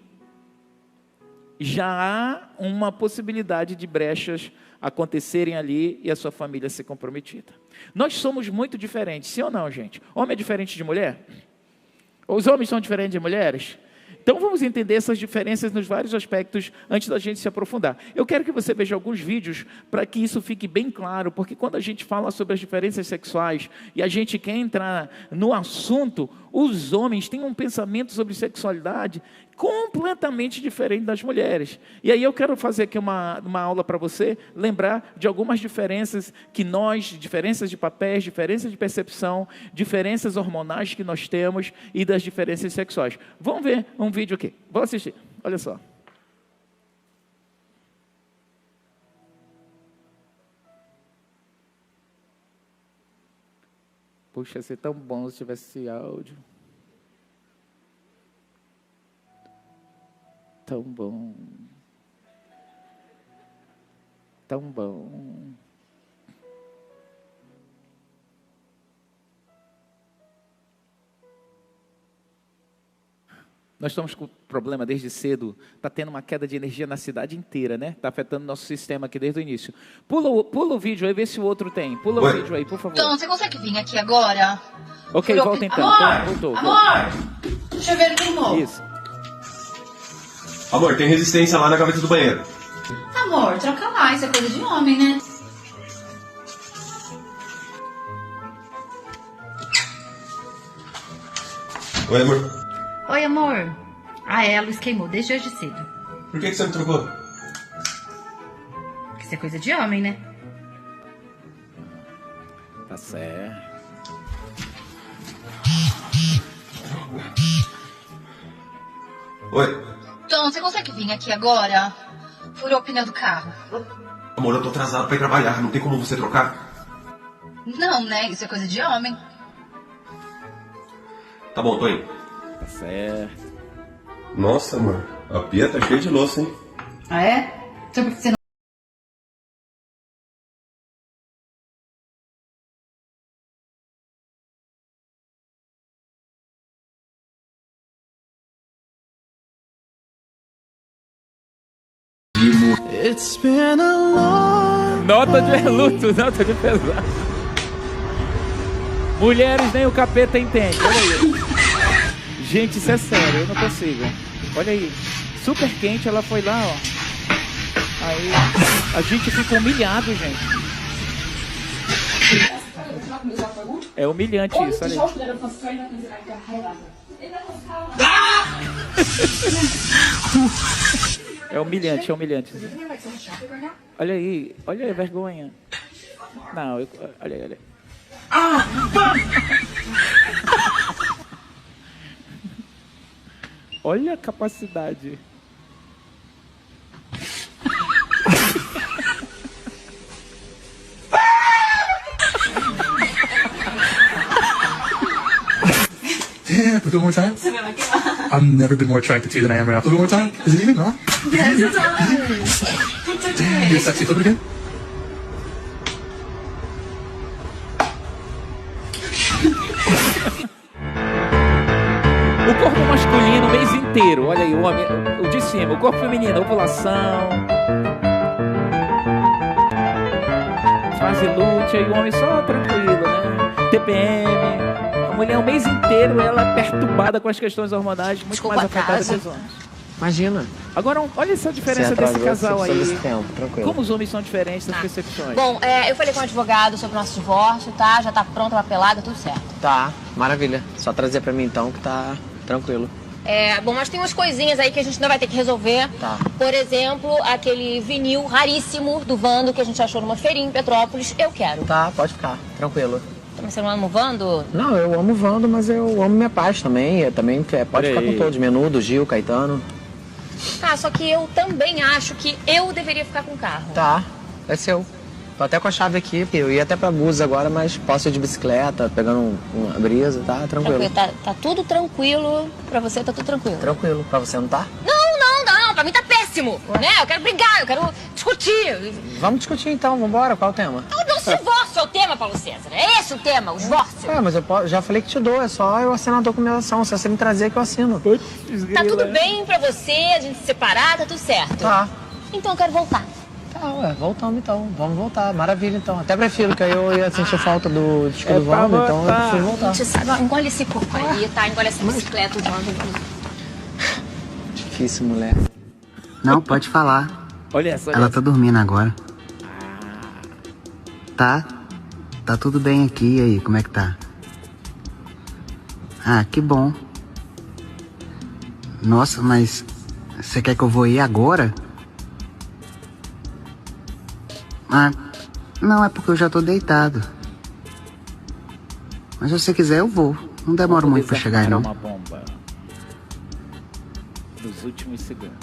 já há uma possibilidade de brechas acontecerem ali e a sua família ser comprometida. Nós somos muito diferentes, sim ou não, gente? Homem é diferente de mulher? Os homens são diferentes de mulheres? Então vamos entender essas diferenças nos vários aspectos antes da gente se aprofundar. Eu quero que você veja alguns vídeos para que isso fique bem claro, porque quando a gente fala sobre as diferenças sexuais e a gente quer entrar no assunto, os homens têm um pensamento sobre sexualidade completamente diferente das mulheres. E aí eu quero fazer aqui uma aula para você, lembrar de algumas diferenças que diferenças de papéis, diferenças de percepção, diferenças hormonais que nós temos e das diferenças sexuais. Vamos ver um vídeo aqui. Vamos assistir. Olha só. Puxa, ia ser tão bom se tivesse esse áudio. Tão bom. Tão bom. Nós estamos com problema desde cedo, está tendo uma queda de energia na cidade inteira, né? Está afetando nosso sistema aqui desde o início. Pula o vídeo aí, vê se o outro tem. Pula o vídeo aí, por favor. Então, você consegue vir aqui agora? Ok, volta então. Amor! Voltou. Amor! O chuveiro queimou. Isso. Amor, tem resistência lá na gaveta do banheiro. Amor, troca lá, isso é coisa de homem, né? Oi, amor. Oi, amor. A luz queimou desde hoje cedo. Por que você me trocou? Porque isso é coisa de homem, né? Tá certo. Oi. Tom, você consegue vir aqui agora? Furou o pneu do carro. Amor, eu tô atrasado pra ir trabalhar. Não tem como você trocar? Não, né? Isso é coisa de homem. Tá bom, tô indo. Tá certo. Nossa, amor. A pia tá cheia de louça, hein? Ah, é? Só porque você não... Nota de luto, nota de pesar. Mulheres nem o capeta entende. Olha aí. Gente, isso é sério, eu não consigo. Olha aí. Super quente, ela foi lá, ó. Aí a gente fica humilhado, gente. É humilhante isso, olha aí. É humilhante, é humilhante. Olha aí a vergonha. Não, olha aí. Olha a capacidade. Yeah, put it one more time. I've never been more attracted to you than I am right now. Put it one more time. Is it even on? Yes, it's on. Damn, you're sexy. Flip it again. O corpo masculino o mês inteiro. Olha aí, o de cima. O corpo feminino, ovulação. Fase lútea. E o homem só tranquilo, né? TPM. A mulher o mês inteiro, ela é perturbada com as questões hormonais, muito Desculpa, mais afetada casa. que os homens. Imagina. Agora, olha essa diferença Você desse atrasou, casal você aí. precisa desse tempo, tranquilo. Como os homens são diferentes nas percepções. Bom, eu falei com o advogado sobre o nosso divórcio, tá? Já tá pronta a papelada, tudo certo. Tá, maravilha. Só trazer pra mim então que tá tranquilo. Bom, mas tem umas coisinhas aí que a gente ainda vai ter que resolver. Tá. Por exemplo, aquele vinil raríssimo do Vando que a gente achou numa feirinha em Petrópolis. Eu quero. Tá, pode ficar, tranquilo. Mas você não ama o Vando? Não, eu amo o Vando, mas eu amo minha paz também. Pode ficar com todos, Menudo, Gil, Caetano. Tá, só que eu também acho que eu deveria ficar com o carro. Tá, é seu. Tô até com a chave aqui, eu ia até pra Búzios agora, mas posso ir de bicicleta, pegando uma brisa, tá? Tranquilo. Tá tudo tranquilo, pra você tá tudo tranquilo. Tranquilo, pra você não tá? Não, pra mim tá péssimo, né? Eu quero brigar, eu quero discutir. Vamos discutir então, vambora, qual é o tema? O divórcio é o tema, Paulo César, é esse o tema, o divórcio. Mas já falei que te dou, é só eu assinar a documentação, se você me trazer que eu assino. Tá tudo bem pra você, a gente se separar, tá tudo certo. Tá. Então eu quero voltar. Tá, voltamos então, vamos voltar, maravilha então. Até prefiro, que aí eu ia sentir falta do disco do Vando, então eu prefiro voltar. Gente, sabe, engole esse coco aí, tá? Engole essa bicicleta, Vando. Difícil, mulher. Não, pode falar. Olha só. Ela tá dormindo agora. Tá tudo bem aqui, e aí, como é que tá? Ah, que bom. Nossa, mas você quer que eu vou ir agora? Ah, não, é porque eu já tô deitado. Mas se você quiser, eu vou. Não demora muito pra chegar aí, não. Uma bomba nos últimos segundos.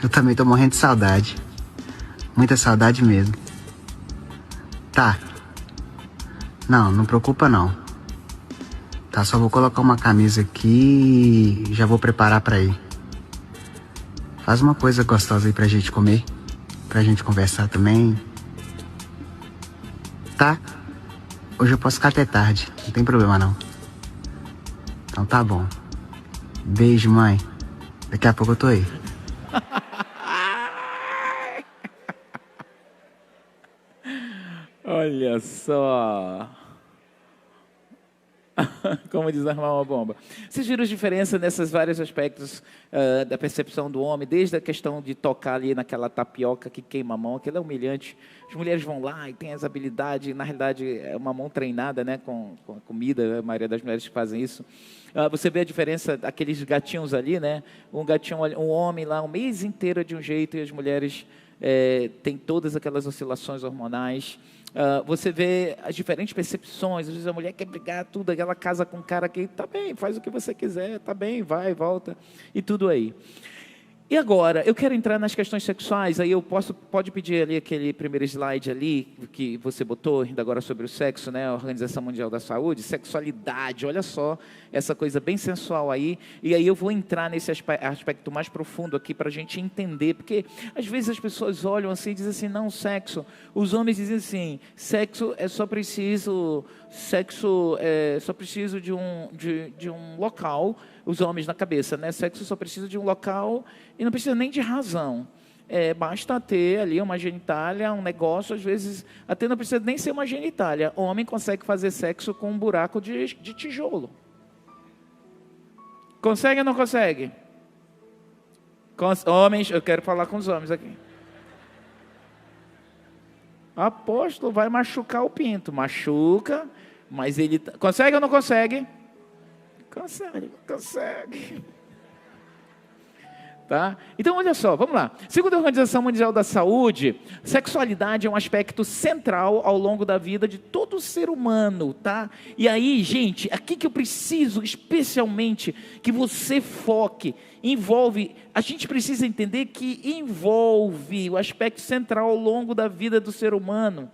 Eu também tô morrendo de saudade. Muita saudade mesmo. Tá. Não preocupa não. Tá, só vou colocar uma camisa aqui e já vou preparar pra ir. Faz uma coisa gostosa aí pra gente comer. Pra gente conversar também. Tá? Hoje eu posso ficar até tarde. Não tem problema não. Então tá bom. Beijo, mãe. Daqui a pouco eu tô aí. Olha só. Como desarmar uma bomba. Vocês viram a diferença nesses vários aspectos da percepção do homem, desde a questão de tocar ali naquela tapioca que queima a mão, aquilo é humilhante. As mulheres vão lá e têm essa habilidade, na realidade é uma mão treinada, né, com a comida, a maioria das mulheres que fazem isso. Você vê a diferença daqueles gatinhos ali, né? Um homem lá um mês inteiro de um jeito e as mulheres têm todas aquelas oscilações hormonais. Você vê as diferentes percepções. Às vezes a mulher quer brigar tudo, ela casa com um cara que tá bem, faz o que você quiser, tá bem, vai, volta e tudo aí. E agora, eu quero entrar nas questões sexuais, aí pode pedir ali aquele primeiro slide ali, que você botou ainda agora sobre o sexo, né? A Organização Mundial da Saúde, sexualidade, olha só, essa coisa bem sensual aí, e aí eu vou entrar nesse aspecto mais profundo aqui para a gente entender, porque às vezes as pessoas olham assim e dizem assim, não, sexo, os homens dizem assim, sexo é só preciso de um local, os homens na cabeça, né? Sexo só precisa de um local e não precisa nem de razão. Basta ter ali uma genitália, um negócio, às vezes até não precisa nem ser uma genitália. O homem consegue fazer sexo com um buraco de tijolo. Consegue ou não consegue? Homens, eu quero falar com os homens aqui. Apóstolo, vai machucar o pinto. Machuca, mas ele... Consegue ou não consegue? Consegue. Tá? Então, olha só, vamos lá. Segundo a Organização Mundial da Saúde, sexualidade é um aspecto central ao longo da vida de todo ser humano, tá? E aí, gente, aqui que eu preciso especialmente que você foque, a gente precisa entender que envolve o aspecto central ao longo da vida do ser humano.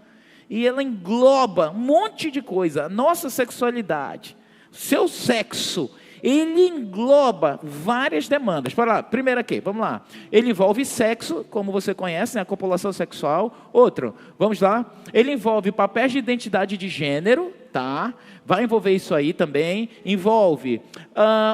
E ela engloba um monte de coisa. A nossa sexualidade, seu sexo, ele engloba várias demandas. Para lá, primeiro aqui, vamos lá. Ele envolve sexo, como você conhece, né, a copulação sexual. Outro, vamos lá. Ele envolve papéis de identidade de gênero, tá? Vai envolver isso aí também. Envolve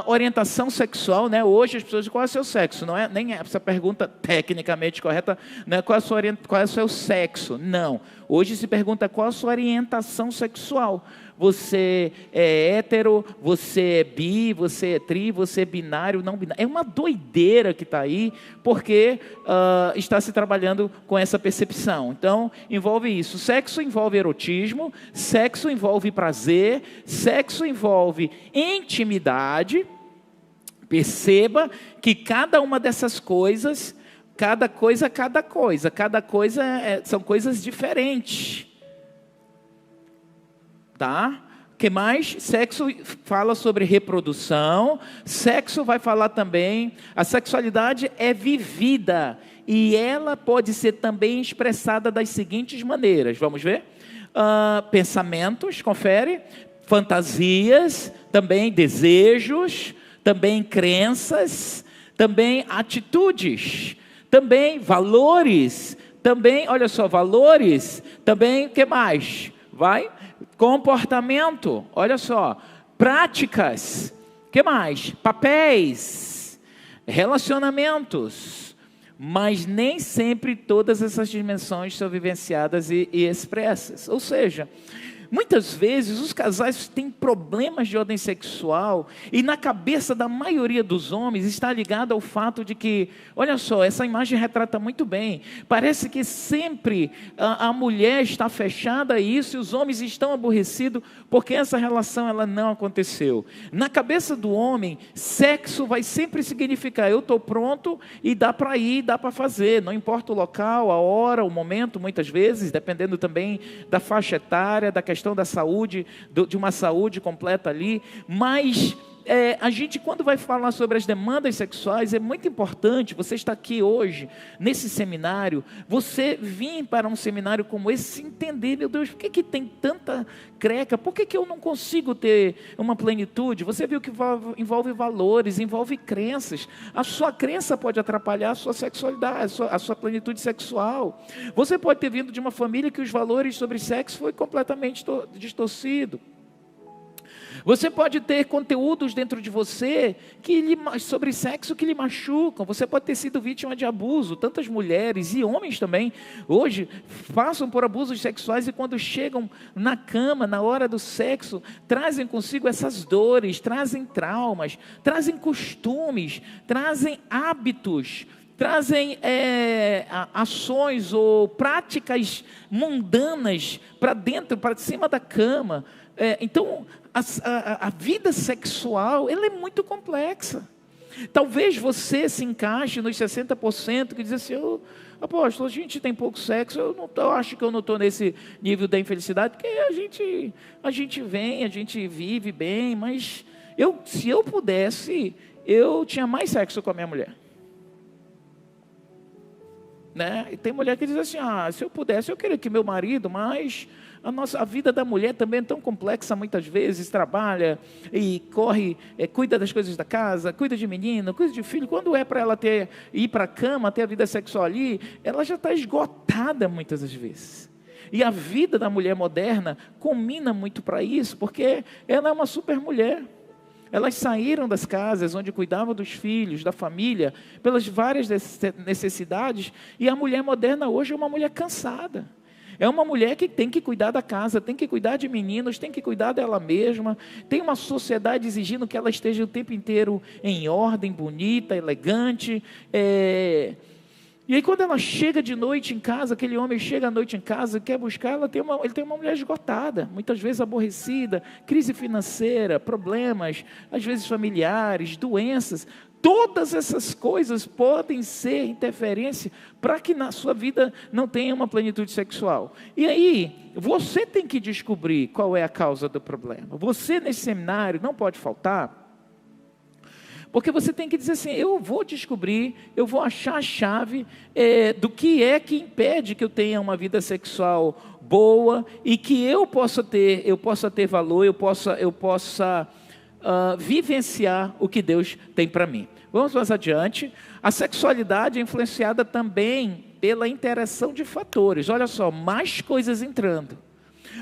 orientação sexual, né? Hoje as pessoas dizem qual é o seu sexo. Não é nem essa pergunta tecnicamente correta, não é qual é o seu sexo. Não. Hoje se pergunta qual a sua orientação sexual. Você é hétero, você é bi, você é tri, você é binário, não binário. É uma doideira que está aí, porque está se trabalhando com essa percepção. Então, envolve isso. Sexo envolve erotismo, sexo envolve prazer, sexo envolve intimidade, Perceba que cada uma dessas coisas, cada coisa são coisas diferentes. Tá? O que mais? Sexo fala sobre reprodução. Sexo vai falar também. A sexualidade é vivida e ela pode ser também expressada das seguintes maneiras. Vamos ver? Pensamentos, confere. Fantasias, também desejos, também crenças, também atitudes, também valores, também, olha só, valores, também o que mais? Vai? Comportamento, olha só, práticas, que mais? Papéis, relacionamentos, mas nem sempre todas essas dimensões são vivenciadas e expressas. Ou seja, muitas vezes os casais têm problemas de ordem sexual e na cabeça da maioria dos homens está ligado ao fato de que, olha só, essa imagem retrata muito bem, parece que sempre a mulher está fechada a isso e os homens estão aborrecidos porque essa relação ela não aconteceu. Na cabeça do homem, sexo vai sempre significar eu estou pronto e dá para ir, dá para fazer, não importa o local, a hora, o momento, muitas vezes, dependendo também da faixa etária, da questão da saúde, de uma saúde completa ali, mas a gente quando vai falar sobre as demandas sexuais, é muito importante, você está aqui hoje, nesse seminário, você vir para um seminário como esse, entender, meu Deus, por que tem tanta creca, por que eu não consigo ter uma plenitude? Você viu que envolve valores, envolve crenças, a sua crença pode atrapalhar a sua sexualidade, a sua plenitude sexual, você pode ter vindo de uma família que os valores sobre sexo foi completamente distorcido. Você pode ter conteúdos dentro de você sobre sexo que lhe machucam. Você pode ter sido vítima de abuso. Tantas mulheres e homens também, hoje, passam por abusos sexuais e quando chegam na cama, na hora do sexo, trazem consigo essas dores, trazem traumas, trazem costumes, trazem hábitos, trazem ações ou práticas mundanas para dentro, para cima da cama. Então, a vida sexual, ela é muito complexa. Talvez você se encaixe nos 60% que diz assim, apóstolo, a gente tem pouco sexo, eu acho que eu não estou nesse nível da infelicidade, porque a gente vem, a gente vive bem, mas se eu pudesse, eu tinha mais sexo com a minha mulher. Né? E tem mulher que diz assim, se eu pudesse, eu queria que meu marido, mas a vida da mulher também é tão complexa, muitas vezes, trabalha e corre, cuida das coisas da casa, cuida de menino, cuida de filho, quando é para ela ir para a cama, ter a vida sexual ali, ela já está esgotada muitas das vezes. E a vida da mulher moderna combina muito para isso, porque ela é uma super mulher. Elas saíram das casas onde cuidavam dos filhos, da família, pelas várias necessidades, e a mulher moderna hoje é uma mulher cansada. É uma mulher que tem que cuidar da casa, tem que cuidar de meninos, tem que cuidar dela mesma. Tem uma sociedade exigindo que ela esteja o tempo inteiro em ordem, bonita, elegante. E aí quando ela chega de noite em casa, aquele homem chega à noite em casa e quer buscar, ele tem uma mulher esgotada, muitas vezes aborrecida, crise financeira, problemas, às vezes familiares, doenças. Todas essas coisas podem ser interferência para que na sua vida não tenha uma plenitude sexual. E aí, você tem que descobrir qual é a causa do problema. Você nesse seminário não pode faltar, porque você tem que dizer assim, eu vou descobrir, eu vou achar a chave do que é que impede que eu tenha uma vida sexual boa e que eu possa ter valor, eu possa vivenciar o que Deus tem para mim. Vamos mais adiante. A sexualidade é influenciada também pela interação de fatores. Olha só, mais coisas entrando.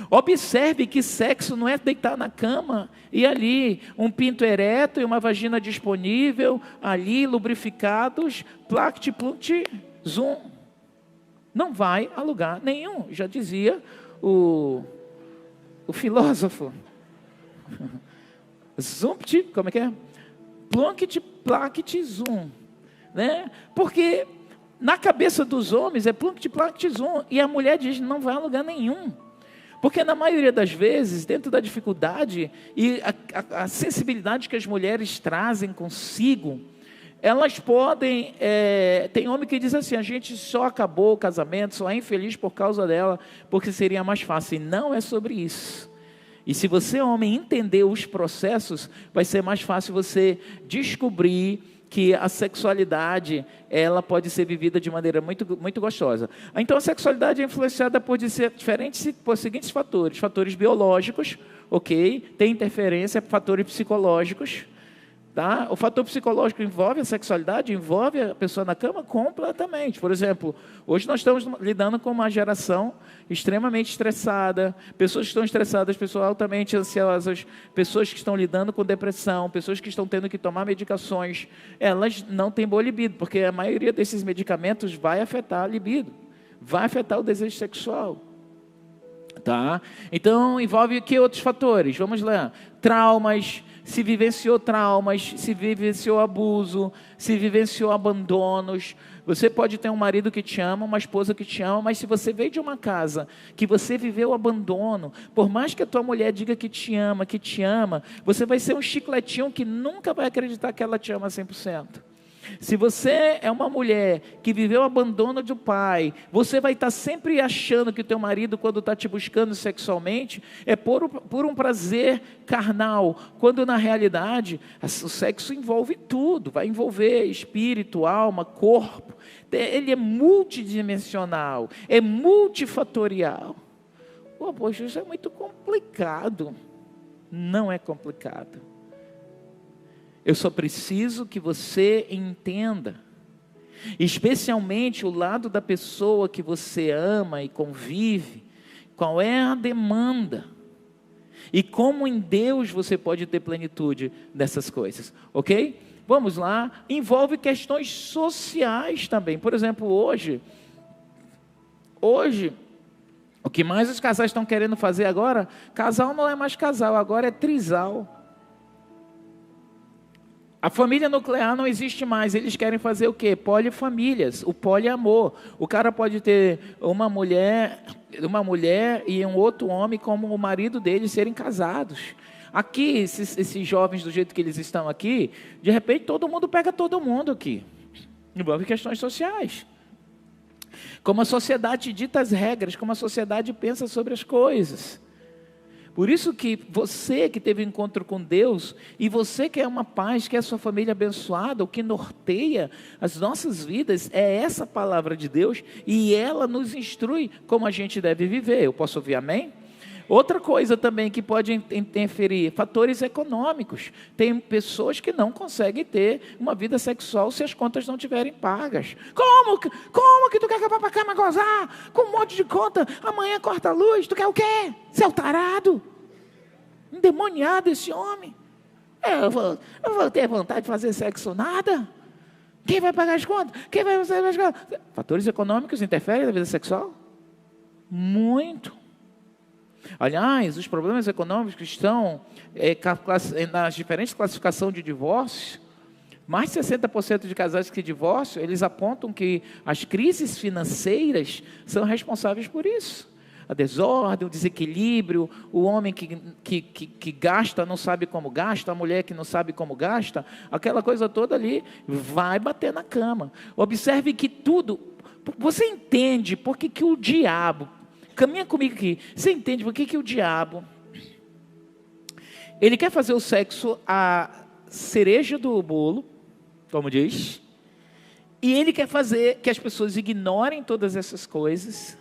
Observe que sexo não é deitar na cama e ali um pinto ereto e uma vagina disponível, ali lubrificados, plact, plunt, zoom. Não vai a lugar nenhum, já dizia o filósofo. Zumpt, como é que é? Plunct, plact, zoom. Né? Porque na cabeça dos homens é plunct, plact, zoom. E a mulher diz, não vai a lugar nenhum. Porque na maioria das vezes, dentro da dificuldade e a sensibilidade que as mulheres trazem consigo, elas podem, tem homem que diz assim, a gente só acabou o casamento, só é infeliz por causa dela, porque seria mais fácil. E não é sobre isso. E se você, homem, entender os processos, vai ser mais fácil você descobrir que a sexualidade, ela pode ser vivida de maneira muito, muito gostosa. Então, a sexualidade é influenciada por seguintes fatores. Fatores biológicos, ok? Tem interferência, fatores psicológicos. Tá? O fator psicológico envolve a sexualidade, envolve a pessoa na cama completamente. Por exemplo, hoje nós estamos lidando com uma geração extremamente estressada, pessoas que estão estressadas, pessoas altamente ansiosas, pessoas que estão lidando com depressão, pessoas que estão tendo que tomar medicações. Elas não têm boa libido, porque a maioria desses medicamentos vai afetar a libido, vai afetar o desejo sexual. Tá? Então, envolve que outros fatores? Vamos lá. Traumas. Se vivenciou traumas, se vivenciou abuso, se vivenciou abandonos. Você pode ter um marido que te ama, uma esposa que te ama, mas se você veio de uma casa que você viveu abandono, por mais que a tua mulher diga que te ama, você vai ser um chicletinho que nunca vai acreditar que ela te ama 100%. Se você é uma mulher que viveu o abandono do pai, você vai estar sempre achando que o teu marido, quando está te buscando sexualmente, é por um prazer carnal, quando na realidade o sexo envolve tudo, vai envolver espírito, alma, corpo. Ele é multidimensional, é multifatorial. Poxa, isso é muito complicado. Não é complicado. Eu só preciso que você entenda, especialmente o lado da pessoa que você ama e convive, qual é a demanda e como em Deus você pode ter plenitude dessas coisas, ok? Vamos lá, envolve questões sociais também. Por exemplo, hoje, o que mais os casais estão querendo fazer agora, casal não é mais casal, agora é trisal. A família nuclear não existe mais, eles querem fazer o quê? Polifamílias, o poliamor. O cara pode ter uma mulher e um outro homem como o marido dele serem casados. Aqui, esses jovens do jeito que eles estão aqui, de repente todo mundo pega todo mundo aqui. Envolve questões sociais. Como a sociedade dita as regras, como a sociedade pensa sobre as coisas. Por isso que você que teve encontro com Deus, e você que é uma paz, que é a sua família abençoada, o que norteia as nossas vidas é essa palavra de Deus, e ela nos instrui como a gente deve viver. Eu posso ouvir amém? Outra coisa também que pode interferir, fatores econômicos. Tem pessoas que não conseguem ter uma vida sexual se as contas não estiverem pagas. Como que tu quer que eu vá para a cama gozar? Com um monte de conta, amanhã corta a luz, tu quer o quê? Seu tarado? Endemoniado esse homem. Eu vou ter vontade de fazer sexo nada? Quem vai pagar as contas? Quem vai fazer as contas? Fatores econômicos interferem na vida sexual? Muito. Aliás, os problemas econômicos que estão nas diferentes classificações de divórcio, mais de 60% de casais que divorciam, eles apontam que as crises financeiras são responsáveis por isso. A desordem, o desequilíbrio, o homem que gasta, não sabe como gasta, a mulher que não sabe como gasta, aquela coisa toda ali vai bater na cama. Observe que tudo, você entende por que o diabo, caminha comigo aqui, você entende por que o diabo, ele quer fazer o sexo a cereja do bolo, como diz, e ele quer fazer que as pessoas ignorem todas essas coisas,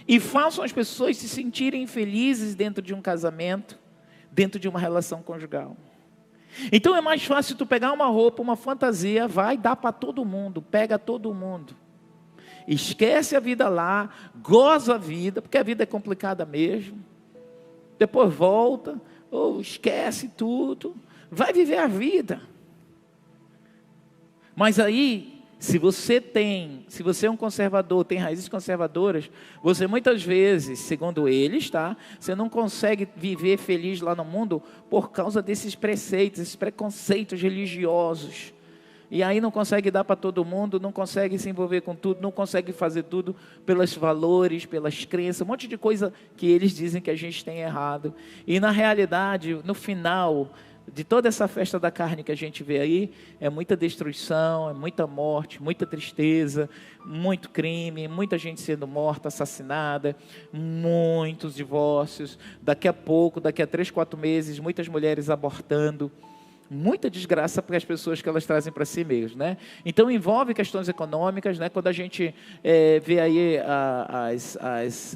e façam as pessoas se sentirem felizes dentro de um casamento, dentro de uma relação conjugal. Então é mais fácil tu pegar uma roupa, uma fantasia, vai dar para todo mundo, pega todo mundo. Esquece a vida lá, goza a vida, porque a vida é complicada mesmo. Depois volta, ou esquece tudo, vai viver a vida. Mas aí, se você é um conservador, tem raízes conservadoras, você muitas vezes, segundo eles, tá? Você não consegue viver feliz lá no mundo por causa desses preceitos, esses preconceitos religiosos. E aí não consegue dar para todo mundo, não consegue se envolver com tudo, não consegue fazer tudo pelos valores, pelas crenças, um monte de coisa que eles dizem que a gente tem errado. E na realidade, no final de toda essa festa da carne que a gente vê aí, é muita destruição, é muita morte, muita tristeza, muito crime, muita gente sendo morta, assassinada, muitos divórcios, daqui a pouco, daqui a 3, 4 meses, muitas mulheres abortando, muita desgraça para as pessoas que elas trazem para si mesmas, né? Então envolve questões econômicas, né? Quando a gente vê aí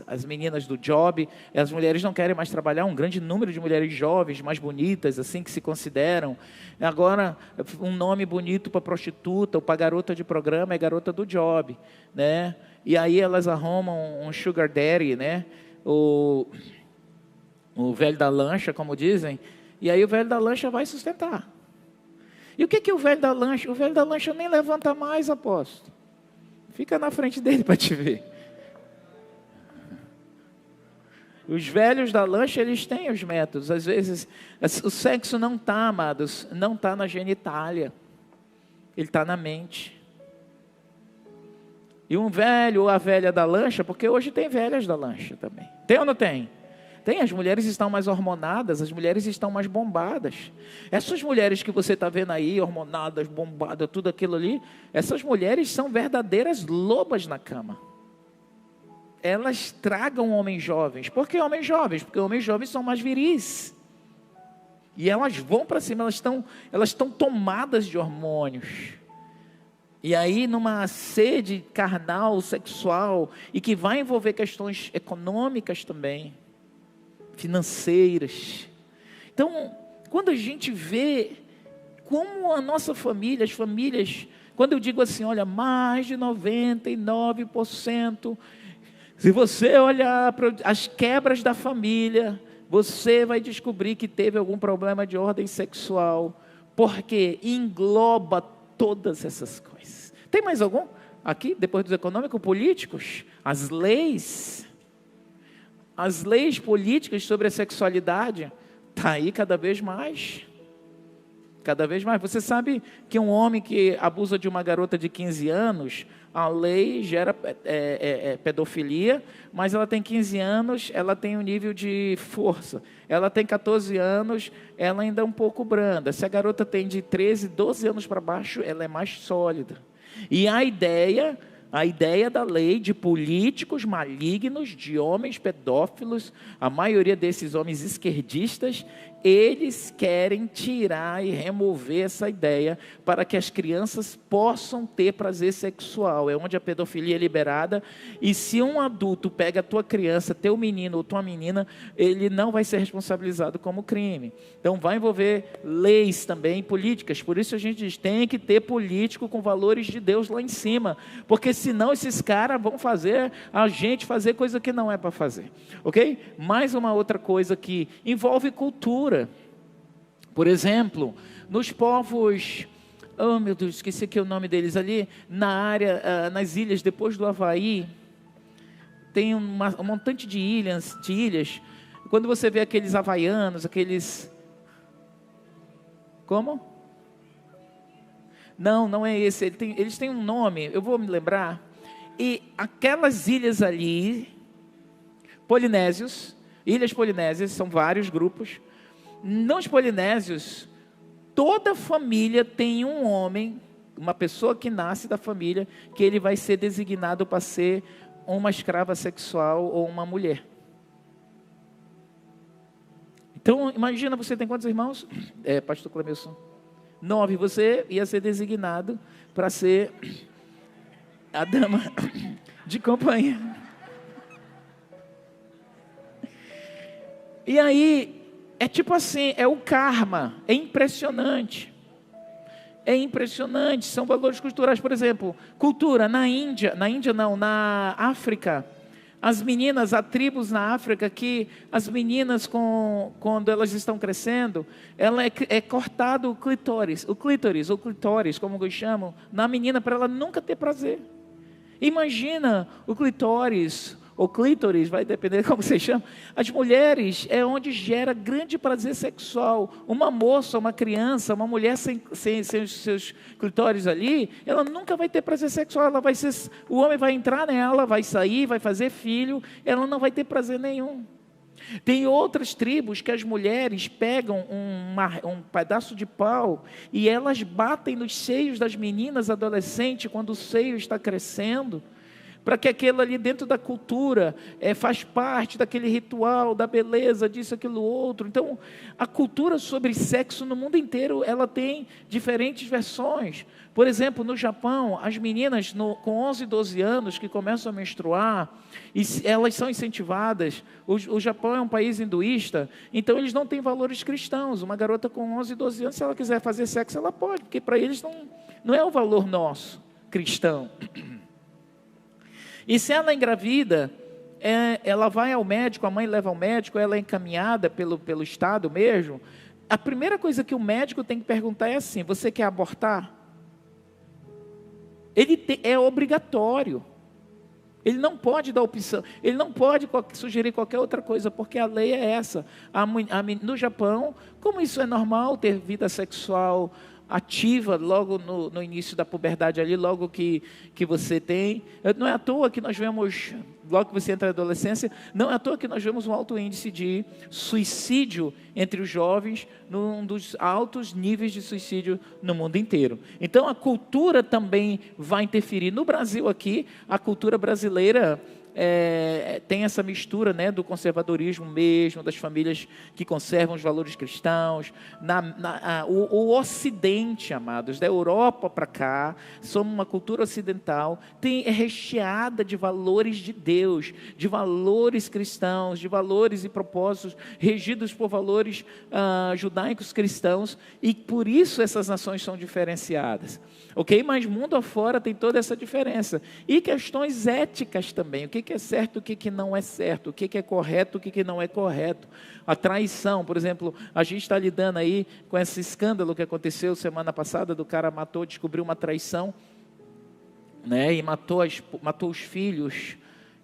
as meninas do job, as mulheres não querem mais trabalhar, um grande número de mulheres jovens, mais bonitas, assim, que se consideram. Agora, um nome bonito para prostituta ou para garota de programa é garota do job, né? E aí elas arrumam um sugar daddy, né? O velho da lancha, como dizem. E aí o velho da lancha vai sustentar. E o que é o velho da lancha? O velho da lancha nem levanta mais, apóstolo. Fica na frente dele para te ver. Os velhos da lancha, eles têm os métodos. Às vezes, o sexo não está, amados, não está na genitália. Ele está na mente. E um velho ou a velha da lancha, porque hoje tem velhas da lancha também. Tem ou não tem? Tem, as mulheres estão mais hormonadas, as mulheres estão mais bombadas. Essas mulheres que você está vendo aí, hormonadas, bombadas, tudo aquilo ali, essas mulheres são verdadeiras lobas na cama. Elas tragam homens jovens. Por que homens jovens? Porque homens jovens são mais viris. E elas vão para cima, elas estão tomadas de hormônios. E aí, numa sede carnal, sexual, e que vai envolver questões econômicas também, financeiras. Então, quando a gente vê como a nossa família, as famílias, quando eu digo assim, olha, mais de 99%, se você olhar para as quebras da família, você vai descobrir que teve algum problema de ordem sexual, porque engloba todas essas coisas. Tem mais algum? Aqui, depois dos econômico-políticos, as leis políticas sobre a sexualidade, está aí cada vez mais. Cada vez mais. Você sabe que um homem que abusa de uma garota de 15 anos, a lei gera pedofilia, mas ela tem 15 anos, ela tem um nível de força. Ela tem 14 anos, ela ainda é um pouco branda. Se a garota tem de 13, 12 anos para baixo, ela é mais sólida. E a ideia da lei de políticos malignos, de homens pedófilos, a maioria desses homens esquerdistas, eles querem tirar e remover essa ideia para que as crianças possam ter prazer sexual. É onde a pedofilia é liberada. E se um adulto pega a tua criança, teu menino ou tua menina, ele não vai ser responsabilizado como crime. Então vai envolver leis também, políticas. Por isso a gente diz, tem que ter político com valores de Deus lá em cima. Porque senão esses caras vão fazer a gente fazer coisa que não é para fazer. Ok? Mais uma outra coisa que envolve cultura. Por exemplo, nos povos, oh meu Deus, esqueci aqui o nome deles ali, na área, nas ilhas depois do Havaí, tem um montante de ilhas, quando você vê aqueles havaianos, aqueles, como? Não é esse, eles têm um nome, eu vou me lembrar, e aquelas ilhas ali, polinésios, ilhas polinésias, são vários grupos. Nos polinésios, toda família tem um homem, uma pessoa que nasce da família, que ele vai ser designado para ser uma escrava sexual ou uma mulher. Então, imagina, você tem quantos irmãos? Pastor Clemilson? 9, você ia ser designado para ser a dama de companhia. E aí, é tipo assim, é o karma, é impressionante. É impressionante, são valores culturais. Por exemplo, cultura na África. As meninas, há tribos na África que as meninas, quando elas estão crescendo, ela é cortado o clitóris, como eles chamam, na menina para ela nunca ter prazer. Imagina o clitóris, ou clítoris, vai depender de como você chama. As mulheres é onde gera grande prazer sexual. Uma moça, uma criança, uma mulher sem os seus clitóris ali, ela nunca vai ter prazer sexual. Ela vai ser, o homem vai entrar nela, vai sair, vai fazer filho, ela não vai ter prazer nenhum. Tem outras tribos que as mulheres pegam um pedaço de pau e elas batem nos seios das meninas adolescentes quando o seio está crescendo, para que aquilo ali dentro da cultura faz parte daquele ritual, da beleza, disso, aquilo, outro. Então, a cultura sobre sexo no mundo inteiro, ela tem diferentes versões. Por exemplo, no Japão, as meninas com 11, 12 anos que começam a menstruar, elas são incentivadas. O Japão é um país hinduísta, então eles não têm valores cristãos. Uma garota com 11, 12 anos, se ela quiser fazer sexo, ela pode, porque para eles não é o valor nosso, cristão. E se ela engravida, ela vai ao médico, a mãe leva ao médico, ela é encaminhada pelo Estado mesmo. A primeira coisa que o médico tem que perguntar é assim: você quer abortar? É obrigatório. Ele não pode dar opção, ele não pode sugerir qualquer outra coisa, porque a lei é essa. No Japão, como isso é normal, ter vida sexual ativa logo no início da puberdade ali, logo que você tem. Não é à toa que nós vemos, logo que você entra na adolescência, não é à toa que nós vemos um alto índice de suicídio entre os jovens, num dos altos níveis de suicídio no mundo inteiro. Então a cultura também vai interferir. No Brasil aqui, a cultura brasileira tem essa mistura, né, do conservadorismo mesmo, das famílias que conservam os valores cristãos. O Ocidente, amados, da Europa para cá, somos uma cultura ocidental, é recheada de valores de Deus, de valores cristãos, de valores e propósitos regidos por valores judaicos cristãos, e por isso essas nações são diferenciadas. Ok? Mas mundo afora tem toda essa diferença. E questões éticas também. O que é certo, o que não é certo. O que é correto, o que não é correto. A traição, por exemplo, a gente está lidando aí com esse escândalo que aconteceu semana passada, do cara descobriu uma traição, né? E matou os filhos.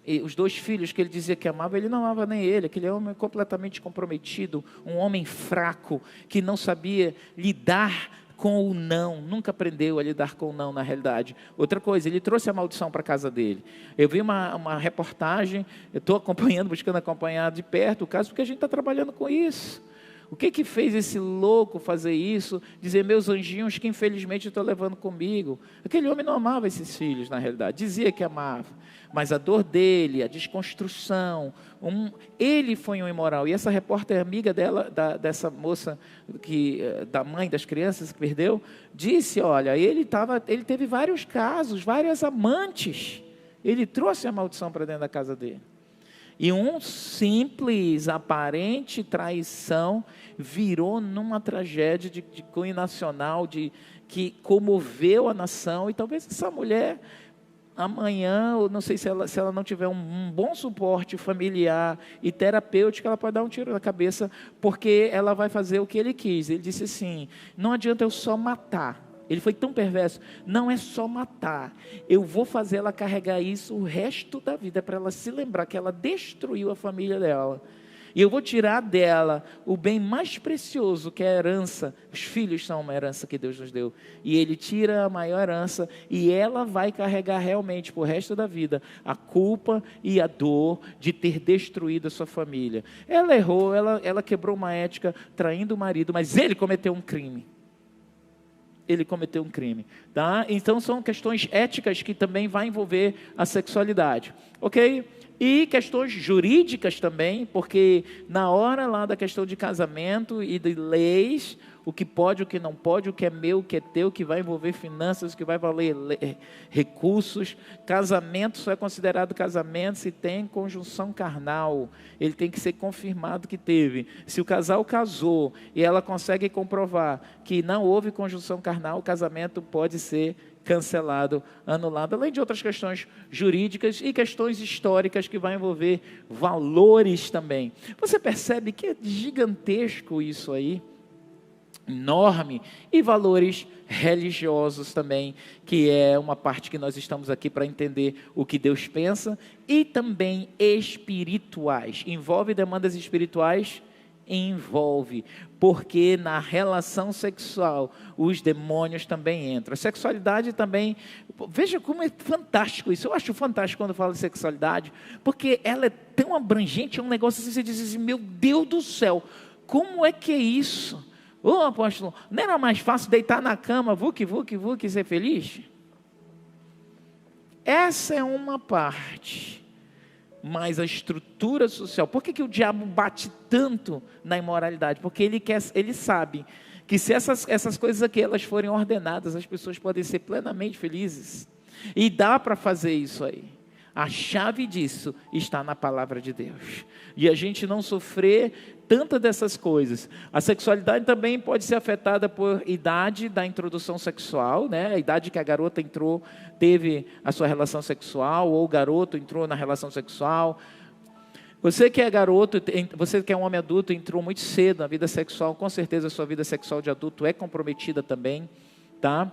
E os 2 filhos que ele dizia que amava, ele não amava nem ele. Aquele homem completamente comprometido, um homem fraco, que não sabia lidar com o não, nunca aprendeu a lidar com o não na realidade. Outra coisa, ele trouxe a maldição para a casa dele. Eu vi uma reportagem, eu estou buscando acompanhar de perto o caso, porque a gente está trabalhando com isso. O que fez esse louco fazer isso? Dizer, meus anjinhos que infelizmente eu estou levando comigo. Aquele homem não amava esses filhos na realidade, dizia que amava. Mas a dor dele, a desconstrução, ele foi um imoral. E essa repórter amiga dessa moça, da mãe das crianças que perdeu, disse, olha, ele teve vários casos, várias amantes. Ele trouxe a maldição para dentro da casa dele. E um simples, aparente traição virou numa tragédia de cunho nacional, que comoveu a nação. E talvez essa mulher, amanhã, eu não sei se ela não tiver um bom suporte familiar e terapêutico, ela pode dar um tiro na cabeça, porque ela vai fazer o que ele quis. Ele disse assim, não adianta eu só matar. Ele foi tão perverso, não é só matar, eu vou fazer ela carregar isso o resto da vida, para ela se lembrar que ela destruiu a família dela. E eu vou tirar dela o bem mais precioso, que é a herança. Os filhos são uma herança que Deus nos deu. E Ele tira a maior herança, e ela vai carregar realmente, por resto da vida, a culpa e a dor de ter destruído a sua família. Ela errou, ela quebrou uma ética, traindo o marido, mas ele cometeu um crime. Ele cometeu um crime, tá? Então são questões éticas que também vai envolver a sexualidade, ok? E questões jurídicas também, porque na hora lá da questão de casamento e de leis, o que pode, o que não pode, o que é meu, o que é teu, o que vai envolver finanças, o que vai valer recursos. Casamento só é considerado casamento se tem conjunção carnal. Ele tem que ser confirmado que teve. Se o casal casou e ela consegue comprovar que não houve conjunção carnal, o casamento pode ser cancelado, anulado, além de outras questões jurídicas e questões históricas que vai envolver valores também. Você percebe que é gigantesco isso aí? enorme, e valores religiosos também, que é uma parte que nós estamos aqui para entender o que Deus pensa, e também espirituais. Envolve demandas espirituais? Envolve, porque na relação sexual os demônios também entram. A sexualidade também, veja como é fantástico isso. Eu acho fantástico quando eu falo de sexualidade, porque ela é tão abrangente, é um negócio assim, você diz assim, meu Deus do céu, como é que é isso? Ô apóstolo, não era mais fácil deitar na cama, vuc, e ser feliz? Essa é uma parte, mas a estrutura social. Por que o diabo bate tanto na imoralidade? Porque ele sabe que se essas coisas aqui elas forem ordenadas, as pessoas podem ser plenamente felizes. E dá para fazer isso aí. A chave disso está na palavra de Deus. E a gente não sofrer tantas dessas coisas. A sexualidade também pode ser afetada por idade da introdução sexual, né? A idade que a garota entrou, teve a sua relação sexual, ou o garoto entrou na relação sexual. Você que é garoto, você que é um homem adulto, entrou muito cedo na vida sexual, com certeza a sua vida sexual de adulto é comprometida também, tá?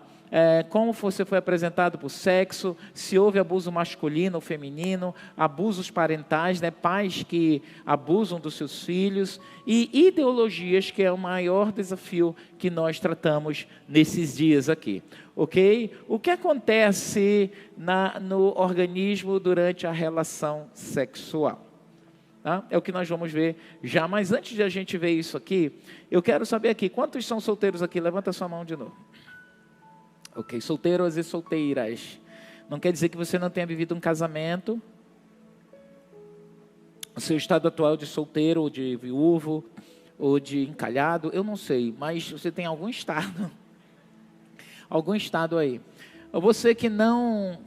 Como você foi apresentado por sexo, se houve abuso masculino ou feminino, abusos parentais, né? Pais que abusam dos seus filhos, e ideologias, que é o maior desafio que nós tratamos nesses dias aqui, ok? O que acontece no organismo durante a relação sexual? Tá? É o que nós vamos ver já, mas antes de a gente ver isso aqui, eu quero saber aqui, quantos são solteiros aqui? Levanta sua mão de novo. Ok, solteiros e solteiras. Não quer dizer que você não tenha vivido um casamento. O seu estado atual de solteiro, ou de viúvo, ou de encalhado, eu não sei, mas você tem algum estado. Algum estado aí. Você que não,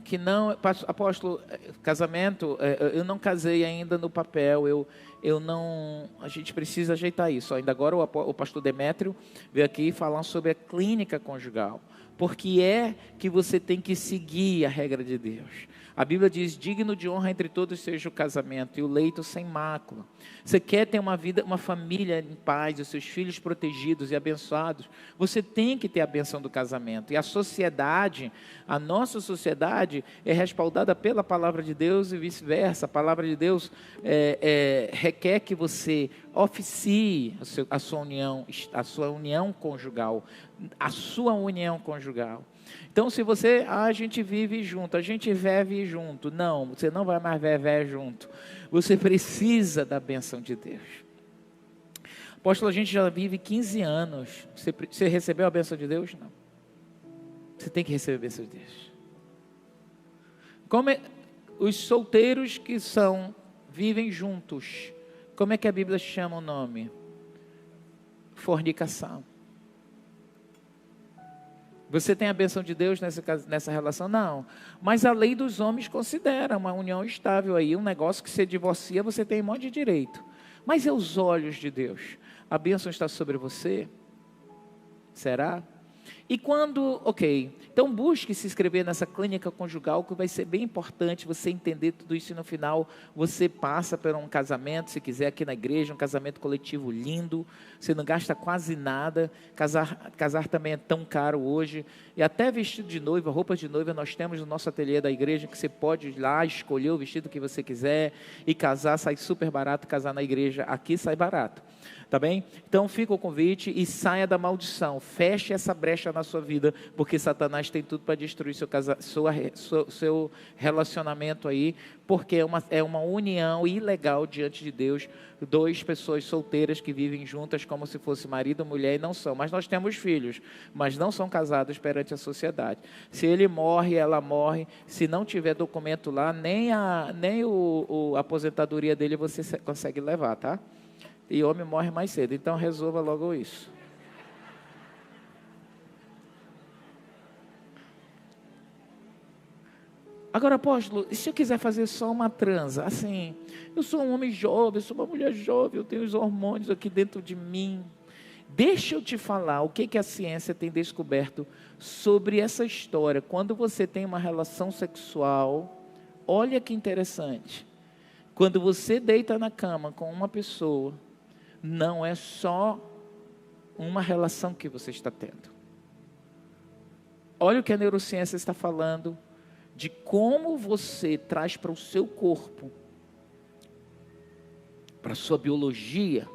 apóstolo, casamento, eu não casei ainda no papel, eu não, a gente precisa ajeitar isso. Ainda agora o pastor Demétrio veio aqui falar sobre a clínica conjugal. Porque é que você tem que seguir a regra de Deus. A Bíblia diz, digno de honra entre todos seja o casamento e o leito sem mácula. Você quer ter uma vida, uma família em paz, os seus filhos protegidos e abençoados, você tem que ter a benção do casamento. E a sociedade, a nossa sociedade é respaldada pela palavra de Deus e vice-versa. A palavra de Deus requer que você oficie a sua união conjugal. A sua união conjugal. Então, se você, a gente vive junto, a gente vive junto. Não, você não vai mais viver junto. Você precisa da bênção de Deus. Apóstolo, a gente já vive 15 anos. Você recebeu a bênção de Deus? Não. Você tem que receber a bênção de Deus. Os solteiros que vivem juntos, como é que a Bíblia chama o nome? Fornicação. Você tem a bênção de Deus nessa relação? Não. Mas a lei dos homens considera uma união estável aí, um negócio que você divorcia, você tem um monte de direito. Mas é os olhos de Deus. A bênção está sobre você? Será? E quando, então busque se inscrever nessa clínica conjugal, que vai ser bem importante você entender tudo isso, e no final você passa por um casamento, se quiser aqui na igreja, um casamento coletivo lindo, você não gasta quase nada, casar também é tão caro hoje, e até vestido de noiva, roupas de noiva, nós temos no nosso ateliê da igreja, que você pode ir lá, escolher o vestido que você quiser, e casar, sai super barato, casar na igreja, aqui sai barato. Tá bem? Então fica o convite e saia da maldição. Feche essa brecha na sua vida, porque Satanás tem tudo para destruir seu relacionamento aí, porque é uma união ilegal diante de Deus. Duas pessoas solteiras que vivem juntas como se fosse marido e mulher, e não são. Mas nós temos filhos, mas não são casados perante a sociedade. Se ele morre, ela morre. Se não tiver documento lá, nem a aposentadoria dele você consegue levar, tá? E homem morre mais cedo, então resolva logo isso. Agora, apóstolo, e se eu quiser fazer só uma transa? Assim, eu sou um homem jovem, eu sou uma mulher jovem, eu tenho os hormônios aqui dentro de mim. Deixa eu te falar o que a ciência tem descoberto sobre essa história. Quando você tem uma relação sexual, olha que interessante. Quando você deita na cama com uma pessoa, não é só uma relação que você está tendo. Olha o que a neurociência está falando de como você traz para o seu corpo, para a sua biologia,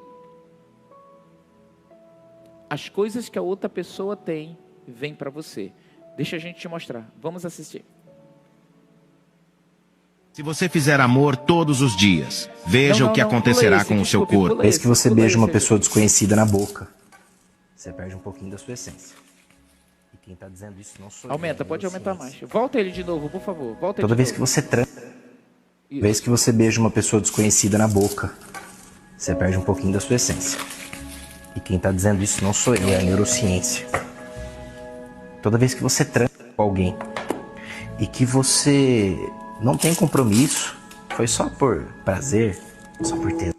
as coisas que a outra pessoa tem, vem para você. Deixa a gente te mostrar. Vamos assistir. Se você fizer amor todos os dias, veja o que acontecerá com o seu corpo. Desde que você beija uma pessoa desconhecida na boca, você perde um pouquinho da sua essência. E quem está dizendo isso não sou eu. Aumenta, pode aumentar mais. Volta ele de novo, por favor. Volta ele Toda vez que você toda vez que você beija uma pessoa desconhecida na boca, você perde um pouquinho da sua essência. E quem está dizendo isso não sou eu, é a neurociência. Toda vez que você transa com alguém e que você não tem compromisso, foi só por prazer, só por ter,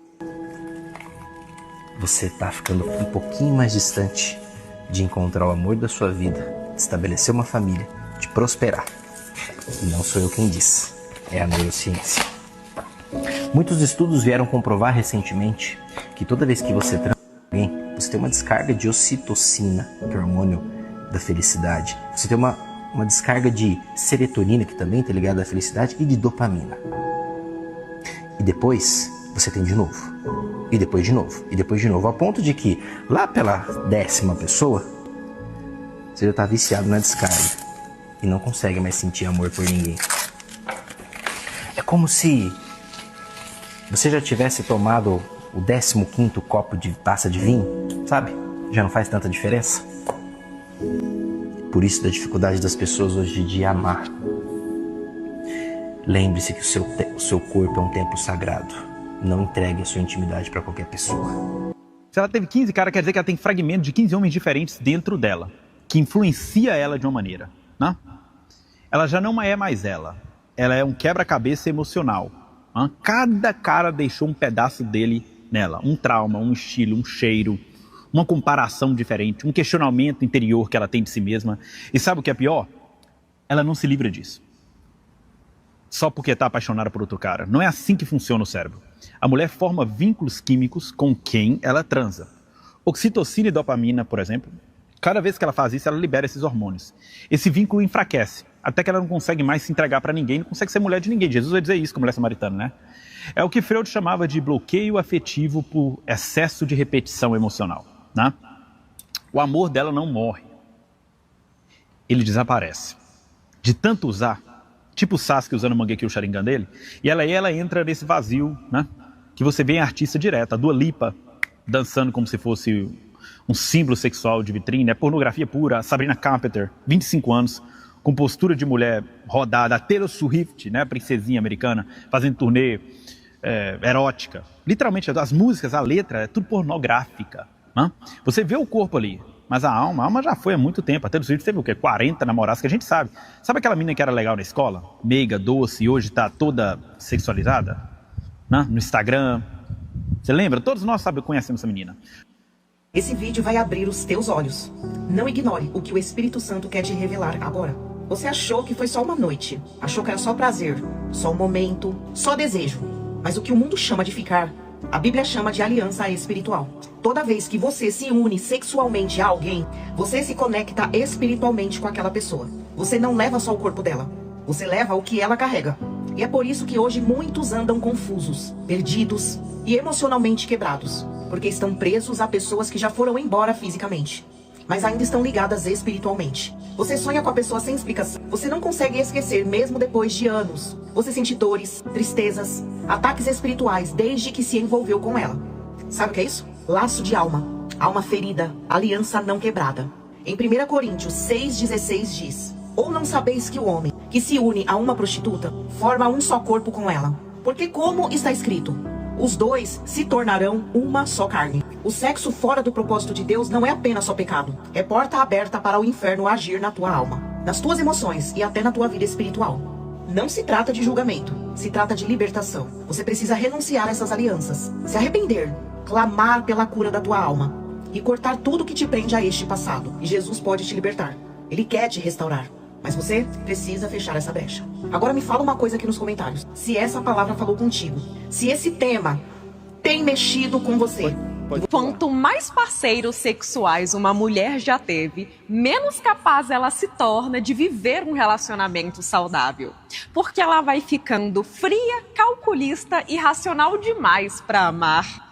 você está ficando um pouquinho mais distante de encontrar o amor da sua vida, de estabelecer uma família, de prosperar. E não sou eu quem diz, é a neurociência. Muitos estudos vieram comprovar recentemente que toda vez que você transa com alguém, você tem uma descarga de ocitocina, que é o hormônio da felicidade. Você tem uma descarga de serotonina, que também está ligada à felicidade, e de dopamina. E depois você tem de novo. E depois de novo. E depois de novo. Ao ponto de que, lá pela 10ª pessoa, você já está viciado na descarga. E não consegue mais sentir amor por ninguém. É como se você já tivesse tomado o 15º copo de taça de vinho, sabe? Já não faz tanta diferença. Por isso da dificuldade das pessoas hoje de amar. Lembre-se que o seu corpo é um templo sagrado. Não entregue a sua intimidade para qualquer pessoa. Se ela teve 15 caras, quer dizer que ela tem fragmentos de 15 homens diferentes dentro dela, que influencia ela de uma maneira, né? Ela já não é mais ela. Ela é um quebra-cabeça emocional. Né? Cada cara deixou um pedaço dele nela. Um trauma, um estilo, um cheiro, uma comparação diferente, um questionamento interior que ela tem de si mesma. E sabe o que é pior? Ela não se livra disso. Só porque está apaixonada por outro cara. Não é assim que funciona o cérebro. A mulher forma vínculos químicos com quem ela transa. Oxitocina e dopamina, por exemplo, cada vez que ela faz isso, ela libera esses hormônios. Esse vínculo enfraquece, até que ela não consegue mais se entregar para ninguém, não consegue ser mulher de ninguém. Jesus vai dizer isso com a mulher samaritana, né? É o que Freud chamava de bloqueio afetivo por excesso de repetição emocional. Né? O amor dela não morre. Ele desaparece. De tanto usar, tipo o Sasuke usando o Mangekyou Sharingan dele, e ela entra nesse vazio, né? Que você vê em artista direto, a Dua Lipa dançando como se fosse um símbolo sexual de vitrine, é pornografia pura. A Sabrina Carpenter, 25 anos, com postura de mulher rodada, a Taylor Swift, né? A princesinha americana, fazendo turnê erótica. Literalmente, as músicas, a letra, é tudo pornográfica. Né? Você vê o corpo ali, mas a alma já foi há muito tempo. A Taylor Swift teve o quê? 40 namorados, que a gente sabe. Sabe aquela menina que era legal na escola? Meiga, doce, e hoje está toda sexualizada? Né? No Instagram. Você lembra? Todos nós conhecemos essa menina. Esse vídeo vai abrir os teus olhos. Não ignore o que o Espírito Santo quer te revelar agora. Você achou que foi só uma noite. Achou que era só prazer, só um momento, só desejo. Mas o que o mundo chama de ficar, a Bíblia chama de aliança espiritual. Toda vez que você se une sexualmente a alguém, você se conecta espiritualmente com aquela pessoa. Você não leva só o corpo dela, você leva o que ela carrega. E é por isso que hoje muitos andam confusos, perdidos e emocionalmente quebrados, porque estão presos a pessoas que já foram embora fisicamente, mas ainda estão ligadas espiritualmente. Você sonha com a pessoa sem explicação. Você não consegue esquecer mesmo depois de anos. Você sente dores, tristezas, ataques espirituais desde que se envolveu com ela. Sabe o que é isso? Laço de alma, alma ferida, aliança não quebrada. Em 1 Coríntios 6,16 diz: ou não sabeis que o homem que se une a uma prostituta forma um só corpo com ela? Porque como está escrito, os dois se tornarão uma só carne. O sexo fora do propósito de Deus não é apenas só pecado. É porta aberta para o inferno agir na tua alma, nas tuas emoções e até na tua vida espiritual. Não se trata de julgamento, se trata de libertação. Você precisa renunciar a essas alianças, se arrepender, clamar pela cura da tua alma e cortar tudo que te prende a este passado. E Jesus pode te libertar. Ele quer te restaurar. Mas você precisa fechar essa brecha. Agora me fala uma coisa aqui nos comentários. Se essa palavra falou contigo, se esse tema tem mexido com você, Quanto mais parceiros sexuais uma mulher já teve, menos capaz ela se torna de viver um relacionamento saudável. Porque ela vai ficando fria, calculista e racional demais para amar.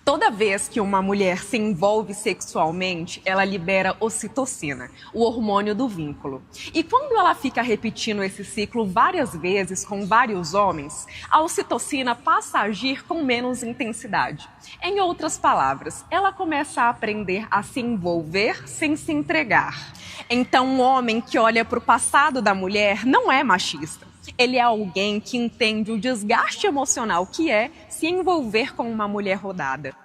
Toda vez que uma mulher se envolve sexualmente, ela libera ocitocina, o hormônio do vínculo. E quando ela fica repetindo esse ciclo várias vezes com vários homens, a ocitocina passa a agir com menos intensidade. Em outras palavras, ela começa a aprender a se envolver sem se entregar. Então, um homem que olha para o passado da mulher não é machista. Ele é alguém que entende o desgaste emocional que é se envolver com uma mulher rodada.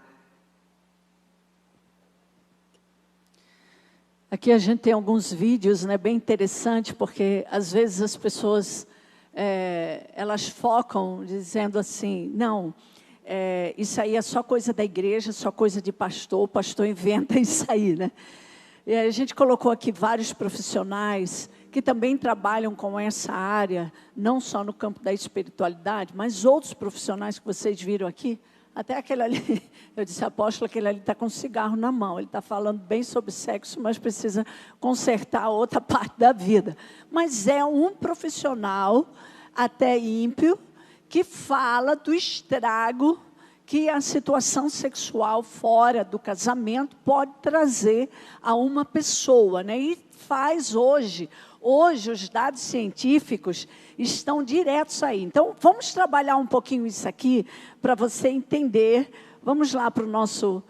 Aqui a gente tem alguns vídeos, né, bem interessantes, porque às vezes as pessoas elas focam dizendo assim, não, isso aí é só coisa da igreja, só coisa de pastor, o pastor inventa isso aí, né? E a gente colocou aqui vários profissionais que também trabalham com essa área, não só no campo da espiritualidade, mas outros profissionais que vocês viram aqui, até aquele ali, eu disse, apóstolo, aquele ali está com um cigarro na mão, ele está falando bem sobre sexo, mas precisa consertar outra parte da vida. Mas é um profissional, até ímpio, que fala do estrago que a situação sexual fora do casamento pode trazer a uma pessoa, né? E faz hoje os dados científicos estão diretos aí. Então, vamos trabalhar um pouquinho isso aqui para você entender. Vamos lá para o nosso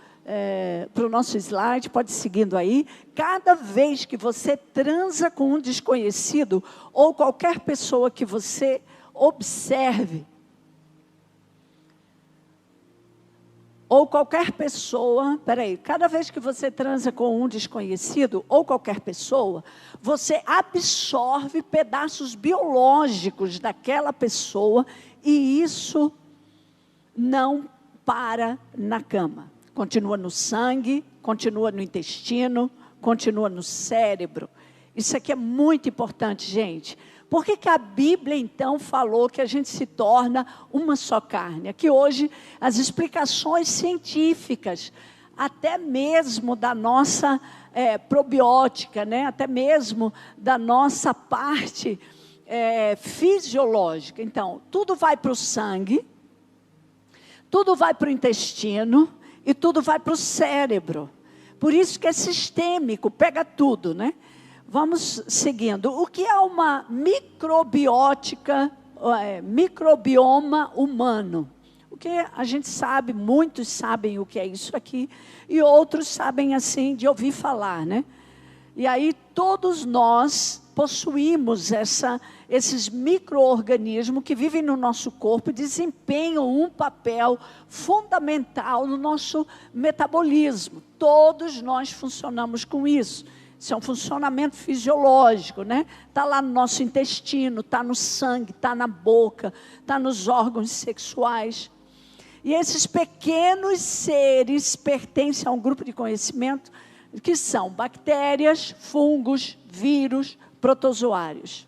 slide, pode ir seguindo aí. Cada vez que você transa com um desconhecido ou qualquer pessoa que você observe, ou qualquer pessoa, cada vez que você transa com um desconhecido ou qualquer pessoa, você absorve pedaços biológicos daquela pessoa e isso não para na cama. Continua no sangue, continua no intestino, continua no cérebro. Isso aqui é muito importante, gente. Por que a Bíblia, então, falou que a gente se torna uma só carne? Aqui hoje, as explicações científicas, até mesmo da nossa probiótica, né? Até mesmo da nossa parte fisiológica. Então, tudo vai para o sangue, tudo vai para o intestino e tudo vai para o cérebro. Por isso que é sistêmico, pega tudo, né? Vamos seguindo. O que é uma microbioma humano? O que a gente sabe, muitos sabem o que é isso aqui, e outros sabem assim, de ouvir falar, né? E aí todos nós possuímos esses micro-organismos que vivem no nosso corpo e desempenham um papel fundamental no nosso metabolismo. Todos nós funcionamos com isso. Isso é um funcionamento fisiológico, né? Está lá no nosso intestino, está no sangue, está na boca, está nos órgãos sexuais. E esses pequenos seres pertencem a um grupo de conhecimento que são bactérias, fungos, vírus, protozoários.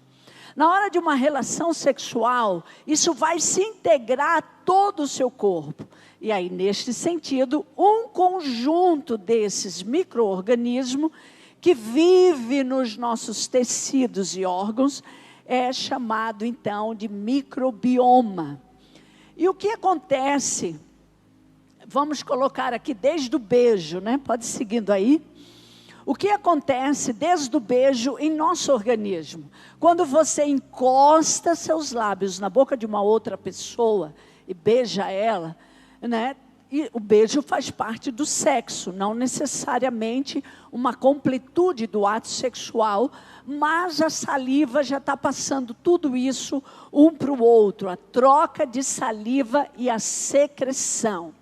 Na hora de uma relação sexual, isso vai se integrar a todo o seu corpo. E aí, neste sentido, um conjunto desses micro-organismos que vive nos nossos tecidos e órgãos, é chamado, então, de microbioma. E o que acontece, vamos colocar aqui desde o beijo, né? Pode ir seguindo aí. O que acontece desde o beijo em nosso organismo? Quando você encosta seus lábios na boca de uma outra pessoa e beija ela, né? E o beijo faz parte do sexo, não necessariamente uma completude do ato sexual, mas a saliva já está passando tudo isso um para o outro, a troca de saliva e a secreção.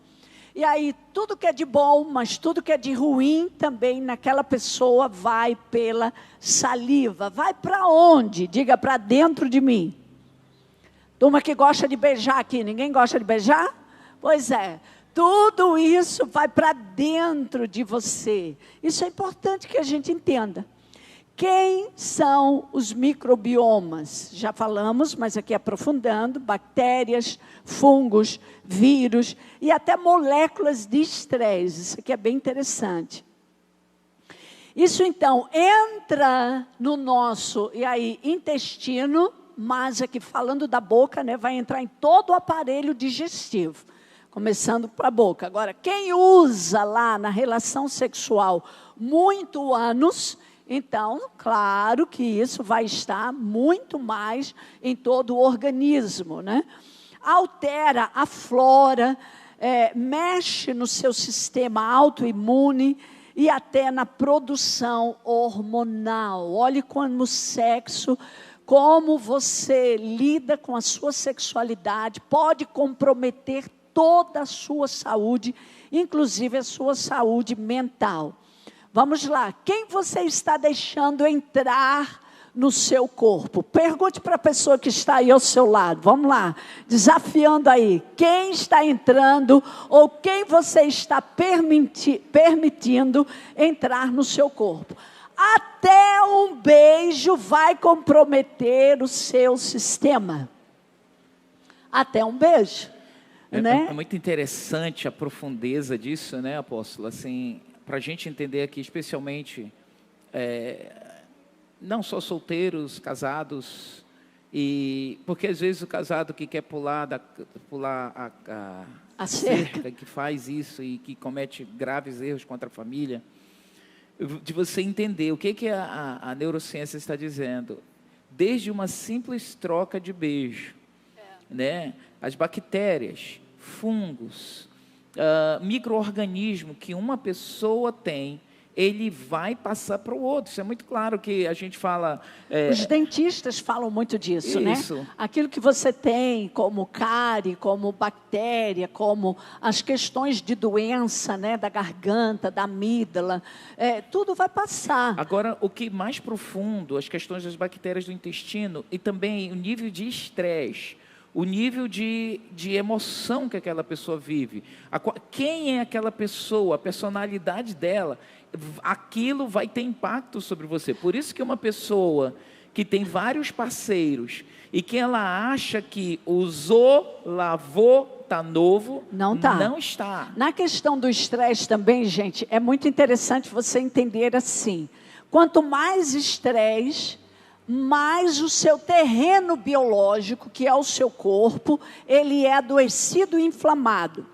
E aí, tudo que é de bom, mas tudo que é de ruim também naquela pessoa vai pela saliva. Vai para onde? Diga, para dentro de mim. Turma que gosta de beijar aqui, ninguém gosta de beijar? Pois é. Tudo isso vai para dentro de você. Isso é importante que a gente entenda. Quem são os microbiomas? Já falamos, mas aqui aprofundando: bactérias, fungos, vírus e até moléculas de estresse. Isso aqui é bem interessante. Isso, então, entra no nosso intestino, mas aqui falando da boca, né, vai entrar em todo o aparelho digestivo, começando para a boca. Agora, quem usa lá na relação sexual muito ânus, então, claro que isso vai estar muito mais em todo o organismo, né? Altera a flora, mexe no seu sistema autoimune e até na produção hormonal. Olhe como o sexo, como você lida com a sua sexualidade, pode comprometer toda a sua saúde, inclusive a sua saúde mental. Vamos lá, quem você está deixando entrar no seu corpo? Pergunte para a pessoa que está aí ao seu lado. Vamos lá, desafiando aí. Quem está entrando ou quem você está permitindo entrar no seu corpo? Até um beijo vai comprometer o seu sistema. Até um beijo. Né? É muito interessante a profundeza disso, né, apóstolo? Assim, para a gente entender aqui, especialmente, não só solteiros, casados, porque às vezes o casado que quer pular a cerca, que faz isso e que comete graves erros contra a família, de você entender o que a neurociência está dizendo. Desde uma simples troca de beijo, né? As bactérias, fungos, micro-organismo que uma pessoa tem, ele vai passar para o outro. Isso é muito claro que a gente fala... Os dentistas falam muito disso, isso, né? Aquilo que você tem como cárie, como bactéria, como as questões de doença, né? Da garganta, da amígdala, tudo vai passar. Agora, o que mais profundo, as questões das bactérias do intestino e também o nível de estresse, o nível de emoção que aquela pessoa vive. Quem é aquela pessoa, a personalidade dela, aquilo vai ter impacto sobre você. Por isso que uma pessoa que tem vários parceiros e que ela acha que usou, lavou, está novo, não está. Na questão do estresse também, gente, é muito interessante você entender assim. Quanto mais estresse, mais o seu terreno biológico, que é o seu corpo, ele é adoecido e inflamado.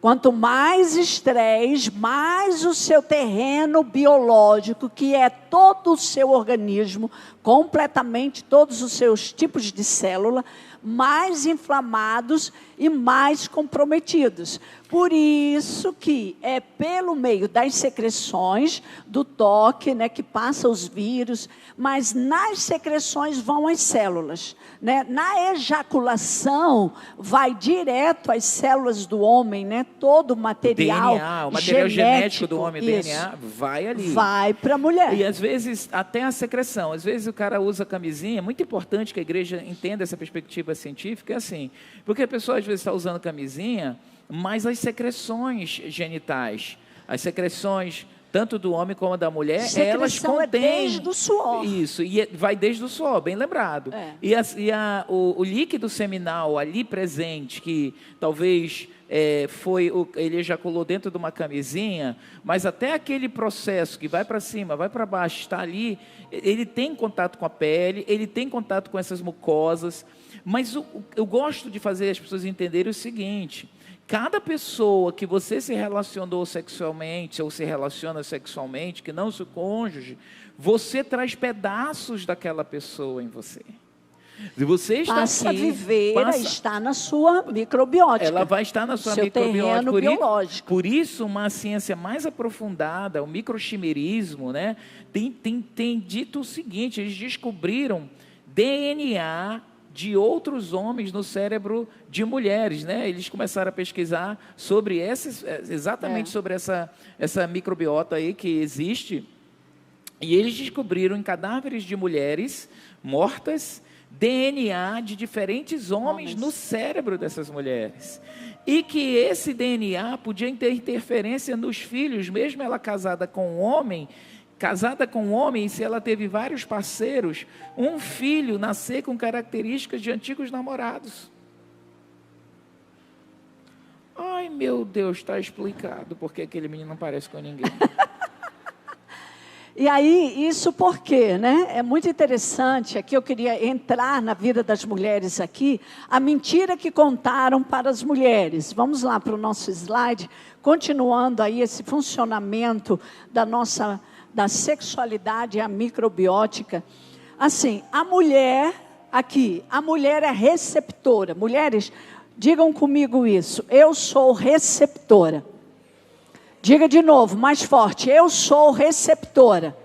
Quanto mais estresse, mais o seu terreno biológico, que é todo o seu organismo, completamente todos os seus tipos de célula, mais inflamados e mais comprometidos. Por isso que é pelo meio das secreções, do toque, né, que passa os vírus, mas nas secreções vão as células, né? Na ejaculação vai direto às células do homem, né? Todo o material, DNA, o material genético do homem, DNA, vai ali. Vai para a mulher. E às vezes até a secreção. Às vezes o cara usa camisinha. É muito importante que a igreja entenda essa perspectiva científica, é assim, porque a pessoa às vezes está usando camisinha, mas as secreções genitais, as secreções tanto do homem como da mulher, elas contêm... desde o suor. Isso, e vai desde o suor, bem lembrado. E o líquido seminal ali presente, que talvez ele ejaculou dentro de uma camisinha, mas até aquele processo que vai para cima, vai para baixo, está ali, ele tem contato com a pele, ele tem contato com essas mucosas, mas eu gosto de fazer as pessoas entenderem o seguinte: cada pessoa que você se relacionou sexualmente, ou se relaciona sexualmente, que não seu cônjuge, você traz pedaços daquela pessoa em você. Você está passa aqui, a viver, está na sua microbiótica. Ela vai estar na sua seu microbiótica. Terreno biológico. Por isso, uma ciência mais aprofundada, o microchimerismo, né, tem dito o seguinte: eles descobriram DNA de outros homens no cérebro de mulheres, né? Eles começaram a pesquisar sobre exatamente sobre essa microbiota aí que existe, e eles descobriram em cadáveres de mulheres mortas DNA de diferentes homens no cérebro dessas mulheres, e que esse DNA podia ter interferência nos filhos, mesmo ela casada com um homem casada com um homem, se ela teve vários parceiros, um filho nascer com características de antigos namorados. Ai, meu Deus, está explicado porque aquele menino não parece com ninguém. E aí, isso por quê, né? É muito interessante, aqui eu queria entrar na vida das mulheres aqui, a mentira que contaram para as mulheres. Vamos lá para o nosso slide, continuando aí esse funcionamento da sexualidade e a microbiótica. Assim, a mulher é receptora. Mulheres, digam comigo isso, eu sou receptora. Diga de novo, mais forte, eu sou receptora.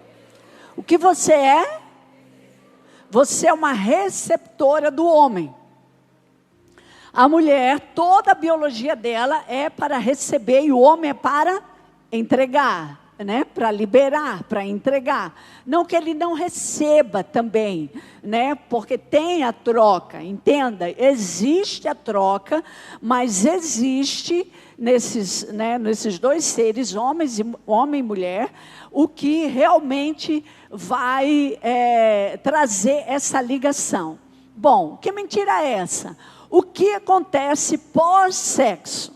O que você é? Você é uma receptora do homem. A mulher, toda a biologia dela é para receber e o homem é para entregar, né? Para liberar, para entregar. Não que ele não receba também, né? Porque tem a troca, entenda, existe a troca, mas existe nesses dois seres, homem e mulher, o que realmente vai trazer essa ligação. Bom, que mentira é essa? O que acontece pós-sexo?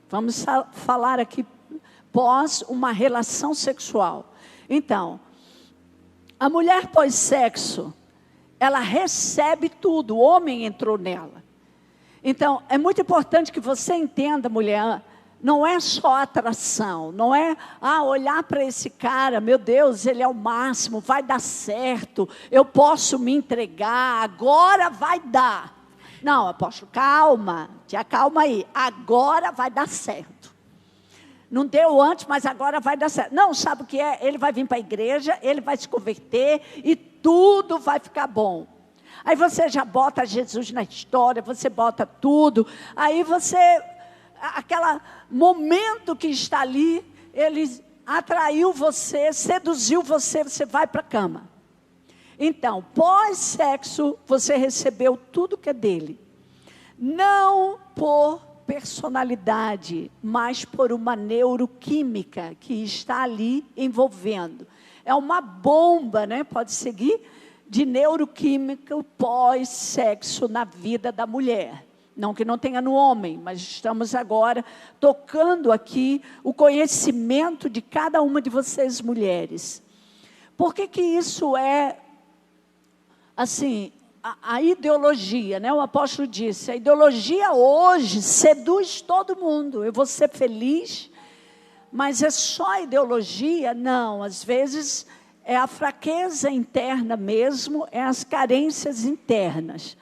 Vamos falar aqui pós uma relação sexual. Então, a mulher pós-sexo, ela recebe tudo, o homem entrou nela. Então, é muito importante que você entenda, mulher, não é só atração, não é olhar para esse cara, meu Deus, ele é o máximo, vai dar certo, eu posso me entregar, agora vai dar. Não, apóstolo, calma, te acalma aí, agora vai dar certo. Não deu antes, mas agora vai dar certo. Não, sabe o que é? Ele vai vir para a igreja, ele vai se converter e tudo vai ficar bom. Aí você já bota Jesus na história, você bota tudo. Aí você, aquele momento que está ali, ele atraiu você, seduziu você, você vai para a cama. Então, pós-sexo, você recebeu tudo que é dele. Não por personalidade, mas por uma neuroquímica que está ali envolvendo. É uma bomba, né? Pode seguir? De neuroquímica pós-sexo na vida da mulher. Não que não tenha no homem, mas estamos agora tocando aqui o conhecimento de cada uma de vocês mulheres. Por que isso é, assim, a ideologia, né? O apóstolo disse, a ideologia hoje seduz todo mundo. Eu vou ser feliz, mas é só ideologia? Não, às vezes é a fraqueza interna mesmo, é as carências internas.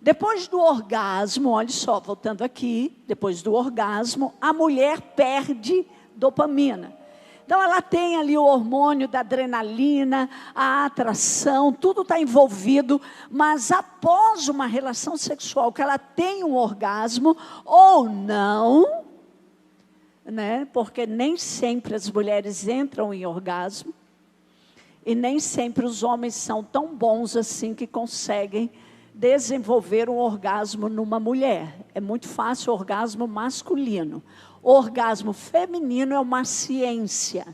Depois do orgasmo, olha só, voltando aqui, depois do orgasmo, a mulher perde dopamina. Então ela tem ali o hormônio da adrenalina, a atração, tudo está envolvido, mas após uma relação sexual, que ela tem um orgasmo ou não, né? Porque nem sempre as mulheres entram em orgasmo, e nem sempre os homens são tão bons assim que conseguem desenvolver um orgasmo numa mulher. É muito fácil o orgasmo masculino. O orgasmo feminino é uma ciência.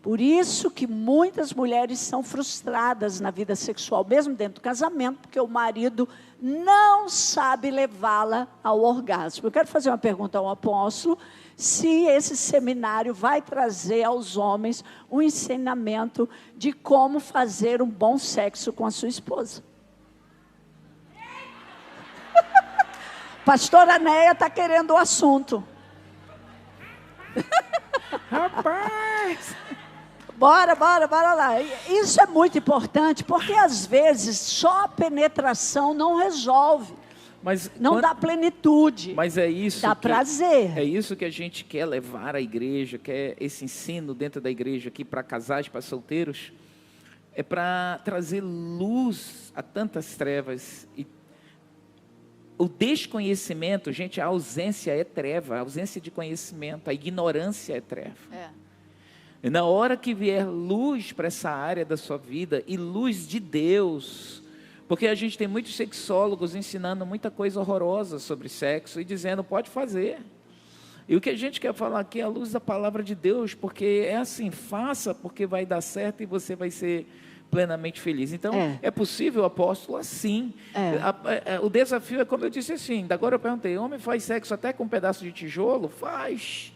Por isso que muitas mulheres são frustradas na vida sexual, mesmo dentro do casamento, porque o marido não sabe levá-la ao orgasmo. Eu quero fazer uma pergunta ao apóstolo, se esse seminário vai trazer aos homens um ensinamento de como fazer um bom sexo com a sua esposa. Pastora Neia está querendo o assunto. Rapaz! Bora lá. Isso é muito importante, porque às vezes só a penetração não resolve. Não dá plenitude. Mas é isso. Dá prazer. É isso que a gente quer levar à igreja, quer esse ensino dentro da igreja aqui para casais, para solteiros. É para trazer luz a tantas trevas. E o desconhecimento, gente, a ausência é treva, a ausência de conhecimento, a ignorância é treva. E na hora que vier luz para essa área da sua vida, e luz de Deus, porque a gente tem muitos sexólogos ensinando muita coisa horrorosa sobre sexo e dizendo, pode fazer. E o que a gente quer falar aqui é a luz da palavra de Deus, porque é assim, faça porque vai dar certo e você vai ser plenamente feliz. Então, é possível, apóstolo, assim. O desafio é como eu disse assim, agora eu perguntei, homem faz sexo até com um pedaço de tijolo? Faz.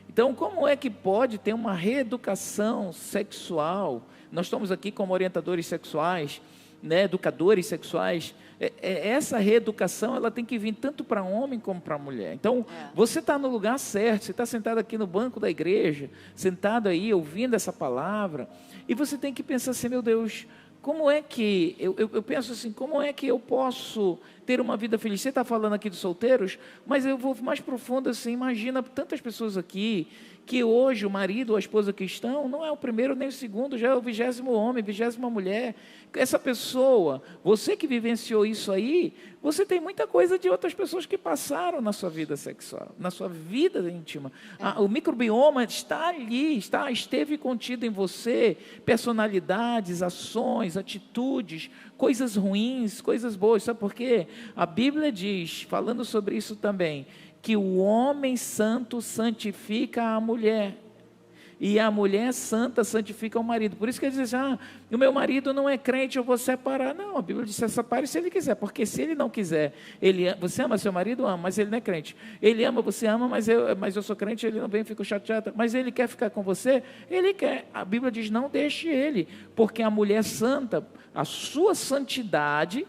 Então, como é que pode ter uma reeducação sexual? Nós estamos aqui como orientadores sexuais, né, educadores sexuais. Essa reeducação, ela tem que vir tanto para homem como para mulher. Então, você está no lugar certo, você está sentado aqui no banco da igreja, sentado aí, ouvindo essa palavra, e você tem que pensar assim, meu Deus, como é que, eu penso assim, como é que eu posso ter uma vida feliz? Você está falando aqui dos solteiros, mas eu vou mais profundo assim, imagina tantas pessoas aqui, que hoje o marido ou a esposa que estão, não é o primeiro nem o segundo, já é o 20º homem, 20ª mulher. Essa pessoa, você que vivenciou isso aí, você tem muita coisa de outras pessoas que passaram na sua vida sexual, na sua vida íntima. O microbioma está ali, esteve contido em você, personalidades, ações, atitudes, coisas ruins, coisas boas. Sabe por quê? A Bíblia diz, falando sobre isso também, que o homem santo santifica a mulher, e a mulher santa santifica o marido. Por isso que ele diz, o meu marido não é crente, eu vou separar. Não, a Bíblia diz, separe se ele quiser, porque se ele não quiser, você ama seu marido? Ama, mas ele não é crente. Ele ama, você ama, mas eu sou crente, ele não vem, fico chateado. Mas ele quer ficar com você? Ele quer. A Bíblia diz, não deixe ele, porque a mulher santa, a sua santidade...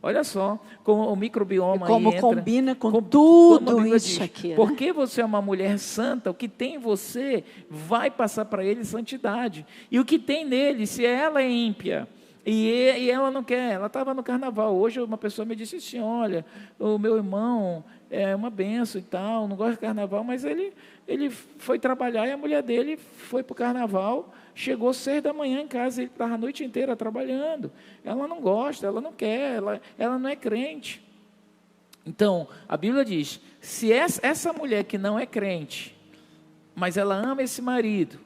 Olha só, como o microbioma como entra, combina com tudo isso diz, aqui. Né? Porque você é uma mulher santa, o que tem em você vai passar para ele santidade. E o que tem nele, se ela é ímpia, e ela não quer, ela estava no carnaval. Hoje uma pessoa me disse assim, olha, o meu irmão é uma benção e tal, não gosta de carnaval, mas ele foi trabalhar e a mulher dele foi para o carnaval, chegou 6 da manhã em casa, ele estava a noite inteira trabalhando. Ela não gosta, ela não quer, ela não é crente. Então, a Bíblia diz, se essa mulher que não é crente, mas ela ama esse marido,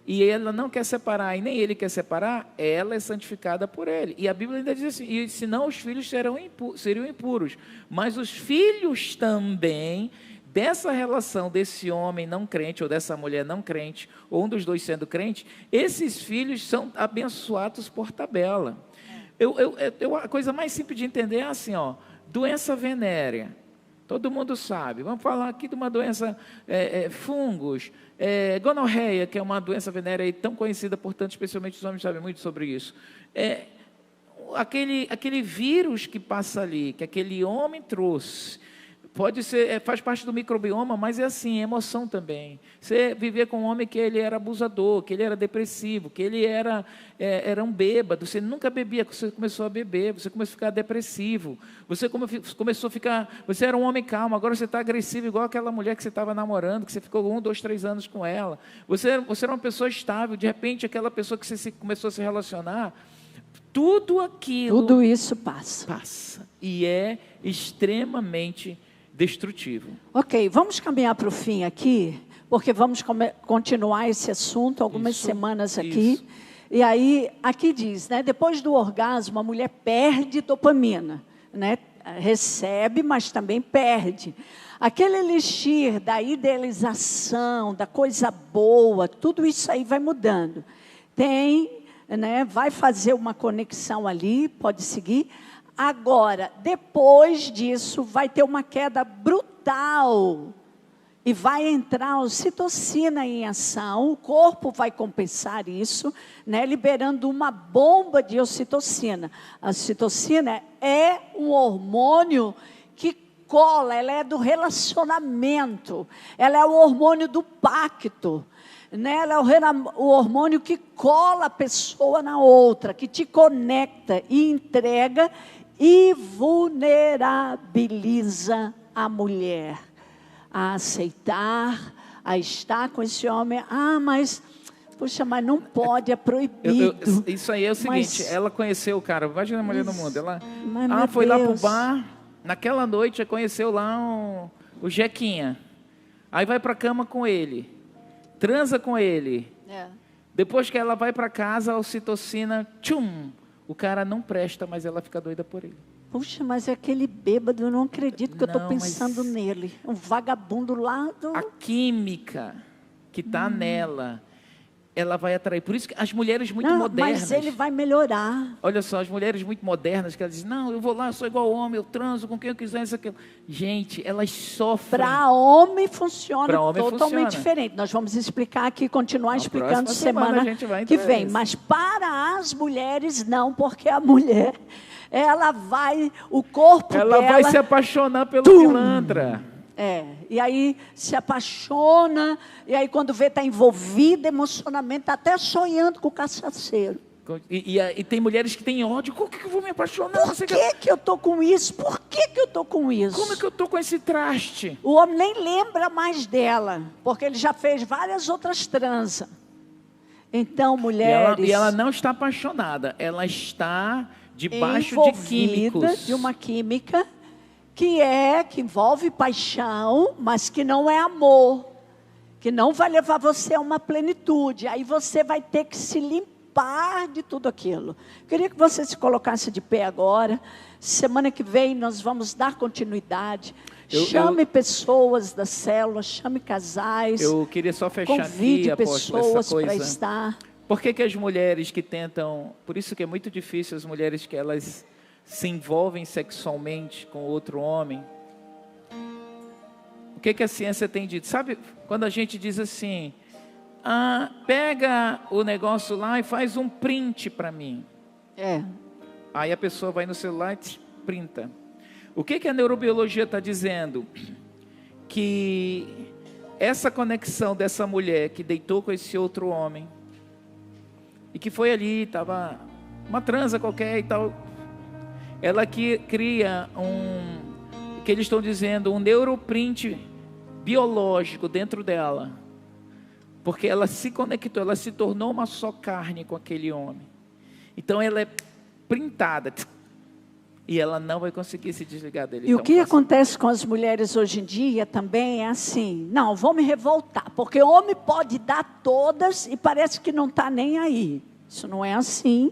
e ela não quer separar, e nem ele quer separar, ela é santificada por ele. E a Bíblia ainda diz assim, e senão os filhos seriam impuros. Mas os filhos também, dessa relação desse homem não crente, ou dessa mulher não crente, ou um dos dois sendo crente, esses filhos são abençoados por tabela. A coisa mais simples de entender é assim, doença venérea. Todo mundo sabe. Vamos falar aqui de uma doença, fungos, gonorreia, que é uma doença venérea tão conhecida, portanto, especialmente os homens sabem muito sobre isso. Aquele vírus que passa ali, que aquele homem trouxe, pode ser, faz parte do microbioma, mas é assim, emoção também. Você viver com um homem que ele era abusador, que ele era depressivo, que ele era um bêbado, você nunca bebia, você começou a beber, você começou a ficar depressivo, você começou a ficar, você era um homem calmo, agora você está agressivo, igual aquela mulher que você estava namorando, que você ficou 1, 2, 3 anos com ela. Você era uma pessoa estável, de repente aquela pessoa que você começou a se relacionar, tudo isso passa. E é extremamente destrutivo. Ok, vamos caminhar para o fim aqui, porque vamos continuar esse assunto algumas semanas aqui. Isso. E aí, aqui diz, né, depois do orgasmo, a mulher perde dopamina, né? Recebe, mas também perde. Aquele elixir da idealização, da coisa boa, tudo isso aí vai mudando. Vai fazer uma conexão ali, pode seguir. Agora, depois disso, vai ter uma queda brutal e vai entrar a ocitocina em ação, o corpo vai compensar isso, né, liberando uma bomba de ocitocina. A ocitocina é um hormônio que cola, ela é do relacionamento, ela é o hormônio do pacto. Ela é o hormônio que cola a pessoa na outra, que te conecta e entrega e vulnerabiliza a mulher a aceitar, a estar com esse homem. Mas não pode, é proibido. Isso aí é o seguinte, ela conheceu o cara, imagina a mulher no mundo, ela foi lá pro bar, naquela noite conheceu lá o Jequinha, aí vai para a cama com ele, transa com ele, depois que ela vai para casa, a ocitocina, o cara não presta, mas ela fica doida por ele. Puxa, mas é aquele bêbado, eu não acredito que eu estou Não, pensando mas- nele. Um vagabundo lá do... A química que está nela, ela vai atrair. Por isso que as mulheres muito Não, modernas... mas ele vai melhorar. Olha só, as mulheres muito modernas, que elas dizem, não, eu vou lá, sou igual homem, eu transo com quem eu quiser, isso, aquilo. Gente, elas sofrem. Para homem funciona Pra homem totalmente funciona. diferente. Nós vamos explicar aqui, continuar explicando próxima semana semana a gente vai que entrar vem. nisso. Mas para as mulheres, não, porque a mulher, ela vai, o corpo Ela dela... vai se apaixonar pelo Tum! pilantra. E aí se apaixona, e aí quando vê está envolvida emocionalmente, está até sonhando com o cachaceiro. E tem mulheres que têm ódio. Por que eu vou me apaixonar? Por que eu estou com isso? Por que eu estou com isso? Como é que eu estou com esse traste? O homem nem lembra mais dela, porque ele já fez várias outras transas. Então, mulheres... E ela não está apaixonada. Ela está debaixo de envolvida químicos. de uma química que envolve paixão, mas que não é amor, que não vai levar você a uma plenitude. Aí você vai ter que se limpar de tudo aquilo. Queria que você se colocasse de pé agora. Semana que vem nós vamos dar continuidade. Chame pessoas da célula, chame casais. Eu queria só fechar convide aqui, apóstolo, pessoas essa coisa. para estar. Por que as mulheres que tentam... Por isso que é muito difícil as mulheres que elas se envolvem sexualmente com outro homem. O que a ciência tem dito? Sabe, quando a gente diz assim, pega o negócio lá e faz um print para mim. Aí a pessoa vai no celular e printa. O que a neurobiologia está dizendo? Que essa conexão dessa mulher que deitou com esse outro homem, e que foi ali, estava uma transa qualquer e tal, ela que cria que eles estão dizendo, um neuroprint biológico dentro dela, porque ela se conectou, ela se tornou uma só carne com aquele homem. Então ela é printada e ela não vai conseguir se desligar dele. E o que acontece com as mulheres hoje em dia também é assim, não, vou me revoltar, porque o homem pode dar todas e parece que não está nem aí. Isso não é assim.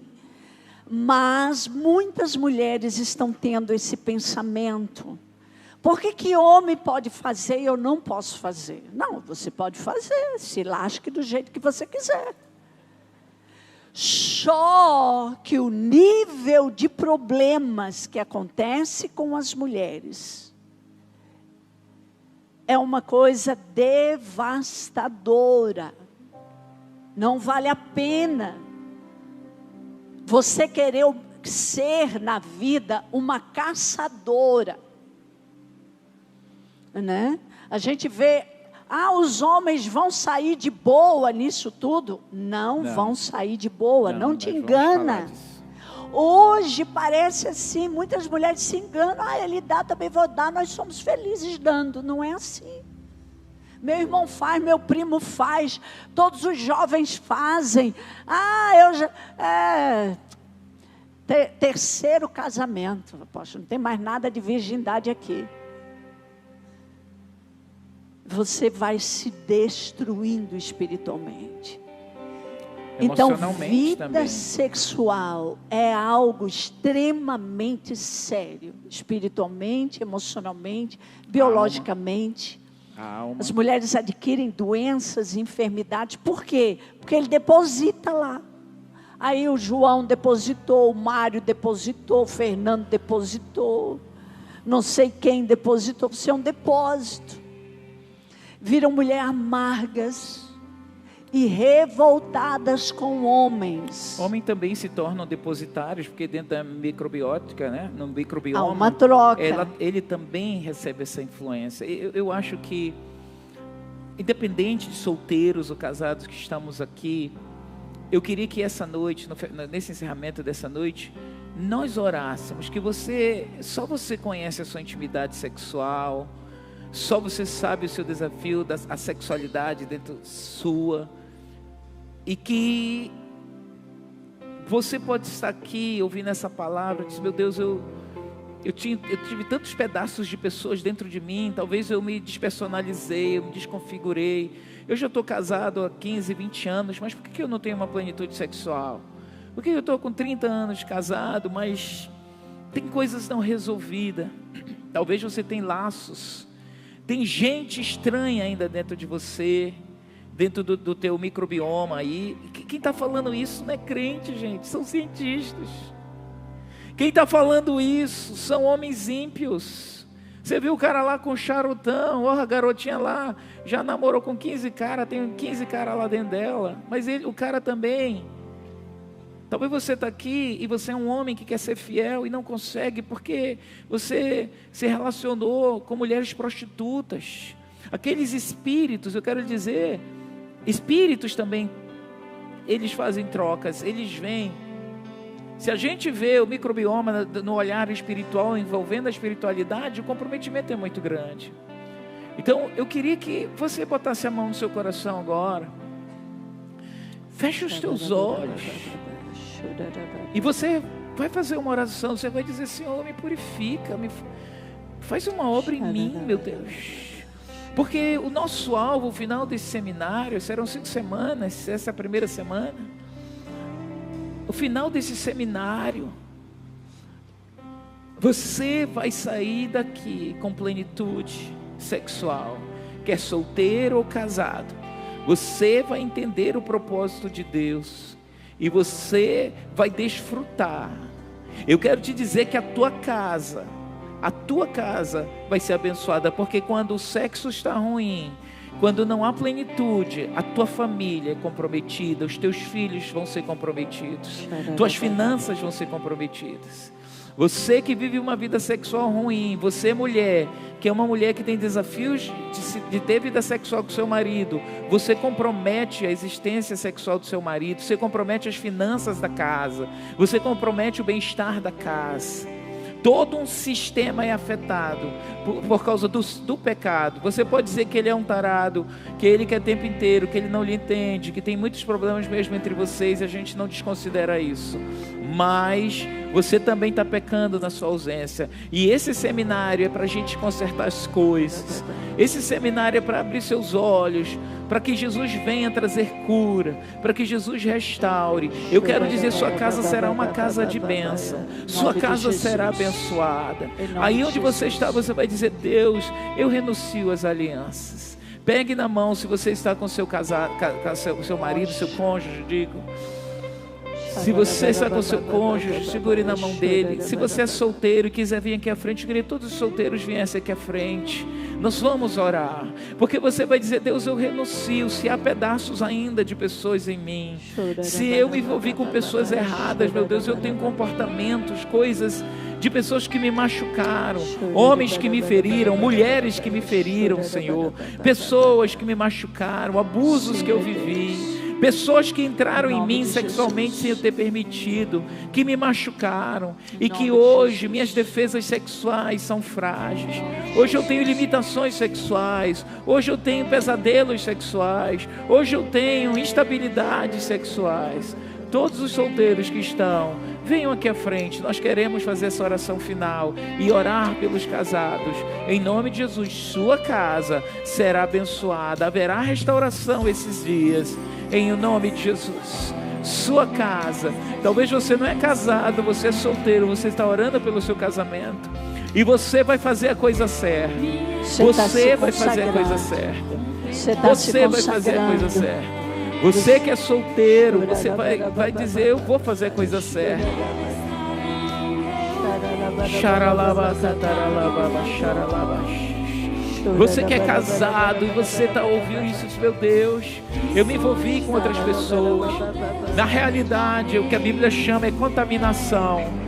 Mas muitas mulheres estão tendo esse pensamento. Por que homem pode fazer e eu não posso fazer? Não, você pode fazer, se lasque do jeito que você quiser. Só que o nível de problemas que acontece com as mulheres é uma coisa devastadora. Não vale a pena você querer ser na vida uma caçadora, né? A gente vê, os homens vão sair de boa nisso tudo. Não vão sair de boa, não te engana. Hoje parece assim, muitas mulheres se enganam, ele dá, também vou dar, nós somos felizes dando. Não é assim. Meu irmão faz, meu primo faz, todos os jovens fazem. Terceiro casamento, poxa, não tem mais nada de virgindade aqui. Você vai se destruindo espiritualmente. Então, vida também. Sexual é algo extremamente sério, espiritualmente, emocionalmente, biologicamente. As mulheres adquirem doenças e enfermidades. Por quê? Porque ele deposita lá. Aí o João depositou, o Mário depositou, o Fernando depositou, não sei quem depositou, você é um depósito. Viram mulheres amargas e revoltadas com homens. Homens também se tornam depositários, porque dentro da microbiótica, né, no microbioma, há uma troca. Ele também recebe essa influência. Eu acho que, independente de solteiros ou casados que estamos aqui, eu queria que essa noite, nesse encerramento dessa noite, nós orássemos, que só você conhece a sua intimidade sexual, só você sabe o seu desafio, a sexualidade dentro sua, e que você pode estar aqui ouvindo essa palavra e dizer, meu Deus, eu tive tantos pedaços de pessoas dentro de mim, talvez eu me despersonalizei, eu me desconfigurei. Eu já estou casado há 15, 20 anos, mas por que eu não tenho uma plenitude sexual? Por que eu estou com 30 anos de casado, mas tem coisas não resolvidas. Talvez você tenha laços. Tem gente estranha ainda dentro de você, dentro do teu microbioma aí. Quem está falando isso não é crente, gente, são cientistas. Quem está falando isso são homens ímpios. Você viu o cara lá com charutão, a garotinha lá já namorou com 15 caras, tem 15 caras lá dentro dela. Mas o cara também. Talvez você está aqui e você é um homem que quer ser fiel e não consegue porque você se relacionou com mulheres prostitutas. Aqueles espíritos, eu quero dizer, espíritos também, eles fazem trocas, eles vêm. Se a gente vê o microbioma no olhar espiritual, envolvendo a espiritualidade, o comprometimento é muito grande. Então, eu queria que você botasse a mão no seu coração agora. Feche os teus olhos. E você vai fazer uma oração, você vai dizer: Senhor, me purifica, faz uma obra em mim, meu Deus. Porque o nosso alvo, o final desse seminário, serão 5 semanas, essa é a primeira semana. O final desse seminário, você vai sair daqui com plenitude sexual, quer solteiro ou casado. Você vai entender o propósito de Deus. E você vai desfrutar. Eu quero te dizer que a tua casa vai ser abençoada, porque quando o sexo está ruim, quando não há plenitude, a tua família é comprometida, os teus filhos vão ser comprometidos, tuas finanças vão ser comprometidas. Você que vive uma vida sexual ruim, você mulher, que é uma mulher que tem desafios de ter vida sexual com seu marido, você compromete a existência sexual do seu marido, você compromete as finanças da casa, você compromete o bem-estar da casa. Todo um sistema é afetado por causa do pecado. Você pode dizer que ele é um tarado, que ele quer o tempo inteiro, que ele não lhe entende, que tem muitos problemas mesmo entre vocês, e a gente não desconsidera isso. Mas você também está pecando na sua ausência. E esse seminário é para a gente consertar as coisas. Esse seminário é para abrir seus olhos, para que Jesus venha trazer cura, para que Jesus restaure. Eu quero dizer, sua casa será uma casa de bênção, sua casa será abençoada. Aí onde você está, você vai dizer: Deus, eu renuncio às alianças. Pegue na mão, se você está com seu marido, seu cônjuge, digo. Se você está com seu cônjuge, segure na mão dele. Se você é solteiro e quiser vir aqui à frente, eu queria que todos os solteiros viessem aqui à frente. Nós vamos orar, porque você vai dizer: Deus, eu renuncio. Se há pedaços ainda de pessoas em mim, se eu me envolvi com pessoas erradas, meu Deus, eu tenho comportamentos, coisas de pessoas que me machucaram, homens que me feriram, mulheres que me feriram, Senhor, pessoas que me machucaram, abusos que eu vivi, pessoas que entraram em mim sexualmente sem eu ter permitido, que me machucaram, e que hoje minhas defesas sexuais são frágeis. Hoje eu tenho limitações sexuais, hoje eu tenho pesadelos sexuais, hoje eu tenho instabilidades sexuais. Todos os solteiros que estão, venham aqui à frente. Nós queremos fazer essa oração final e orar pelos casados. Em nome de Jesus, sua casa será abençoada. Haverá restauração esses dias. Em nome de Jesus, sua casa. Talvez você não é casado, você é solteiro, você está orando pelo seu casamento. E você vai fazer a coisa certa. Você vai fazer a coisa certa. Você vai fazer a coisa certa. Você que é solteiro, você vai dizer: eu vou fazer a coisa certa. Você que é casado e você está ouvindo isso, meu Deus, eu me envolvi com outras pessoas. Na realidade, o que a Bíblia chama é contaminação.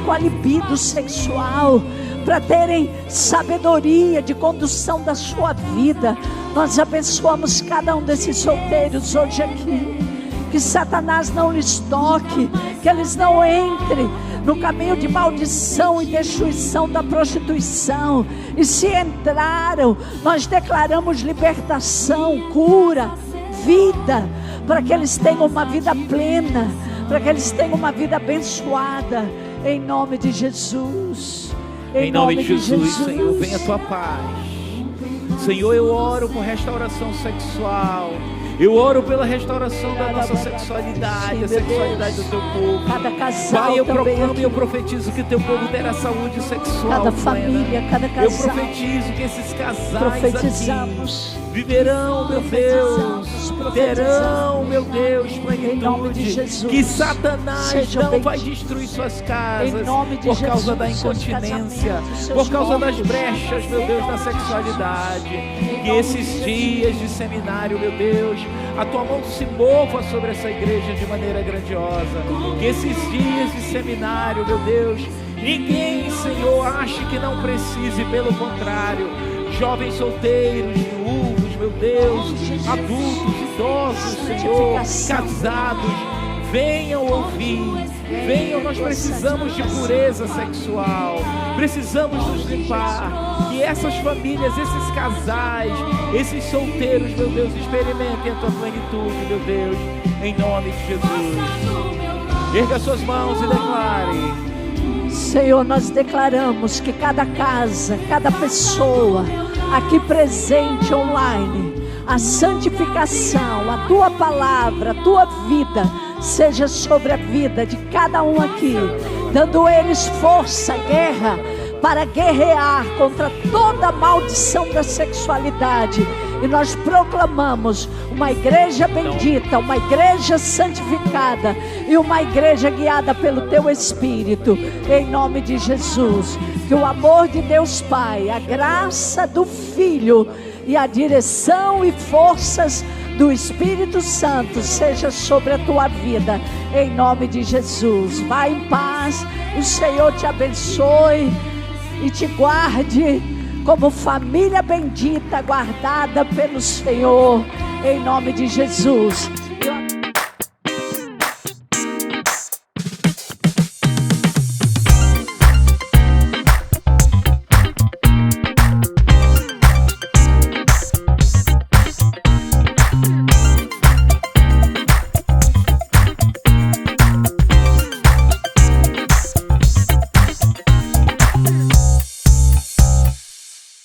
com a libido sexual, para terem sabedoria de condução da sua vida. Nós abençoamos cada um desses solteiros hoje aqui. Que Satanás não lhes toque, que eles não entrem no caminho de maldição e destruição da prostituição. E se entraram, nós declaramos libertação, cura, vida, para que eles tenham uma vida plena, para que eles tenham uma vida abençoada, em nome de Jesus. Em nome de Jesus, Senhor, venha a tua paz. Senhor, eu oro por restauração sexual. Eu oro pela restauração da nossa sexualidade, a sexualidade do teu povo. Cada casal, Pai, eu proclamo e eu profetizo que teu povo terá saúde sexual. Cada família, cada casal. Eu profetizo que esses casais aqui viverão, meu Deus, terão, meu Deus, plenitude. Que Satanás não vai destruir suas casas por causa da incontinência, por causa das brechas, meu Deus, da sexualidade. Que esses dias de seminário, meu Deus, a tua mão se mova sobre essa igreja de maneira grandiosa. Que esses dias de seminário, meu Deus, ninguém, Senhor, ache que não precise, pelo contrário. Jovens solteiros, viúvos, meu Deus, adultos, idosos, Senhor, casados, venham ouvir, venham, nós precisamos de pureza sexual, precisamos nos limpar, que essas famílias, esses casais, esses solteiros, meu Deus, experimentem a tua plenitude, meu Deus, em nome de Jesus. Erga suas mãos e declare. Senhor, nós declaramos que cada casa, cada pessoa aqui presente online, a santificação, a tua palavra, a tua vida seja sobre a vida de cada um aqui, dando eles força, guerra, para guerrear contra toda a maldição da sexualidade. E nós proclamamos uma igreja bendita, uma igreja santificada e uma igreja guiada pelo teu Espírito, em nome de Jesus. Que o amor de Deus Pai, a graça do Filho e a direção e forças do Espírito Santo seja sobre a tua vida, em nome de Jesus. Vai em paz, o Senhor te abençoe e te guarde como família bendita, guardada pelo Senhor, em nome de Jesus.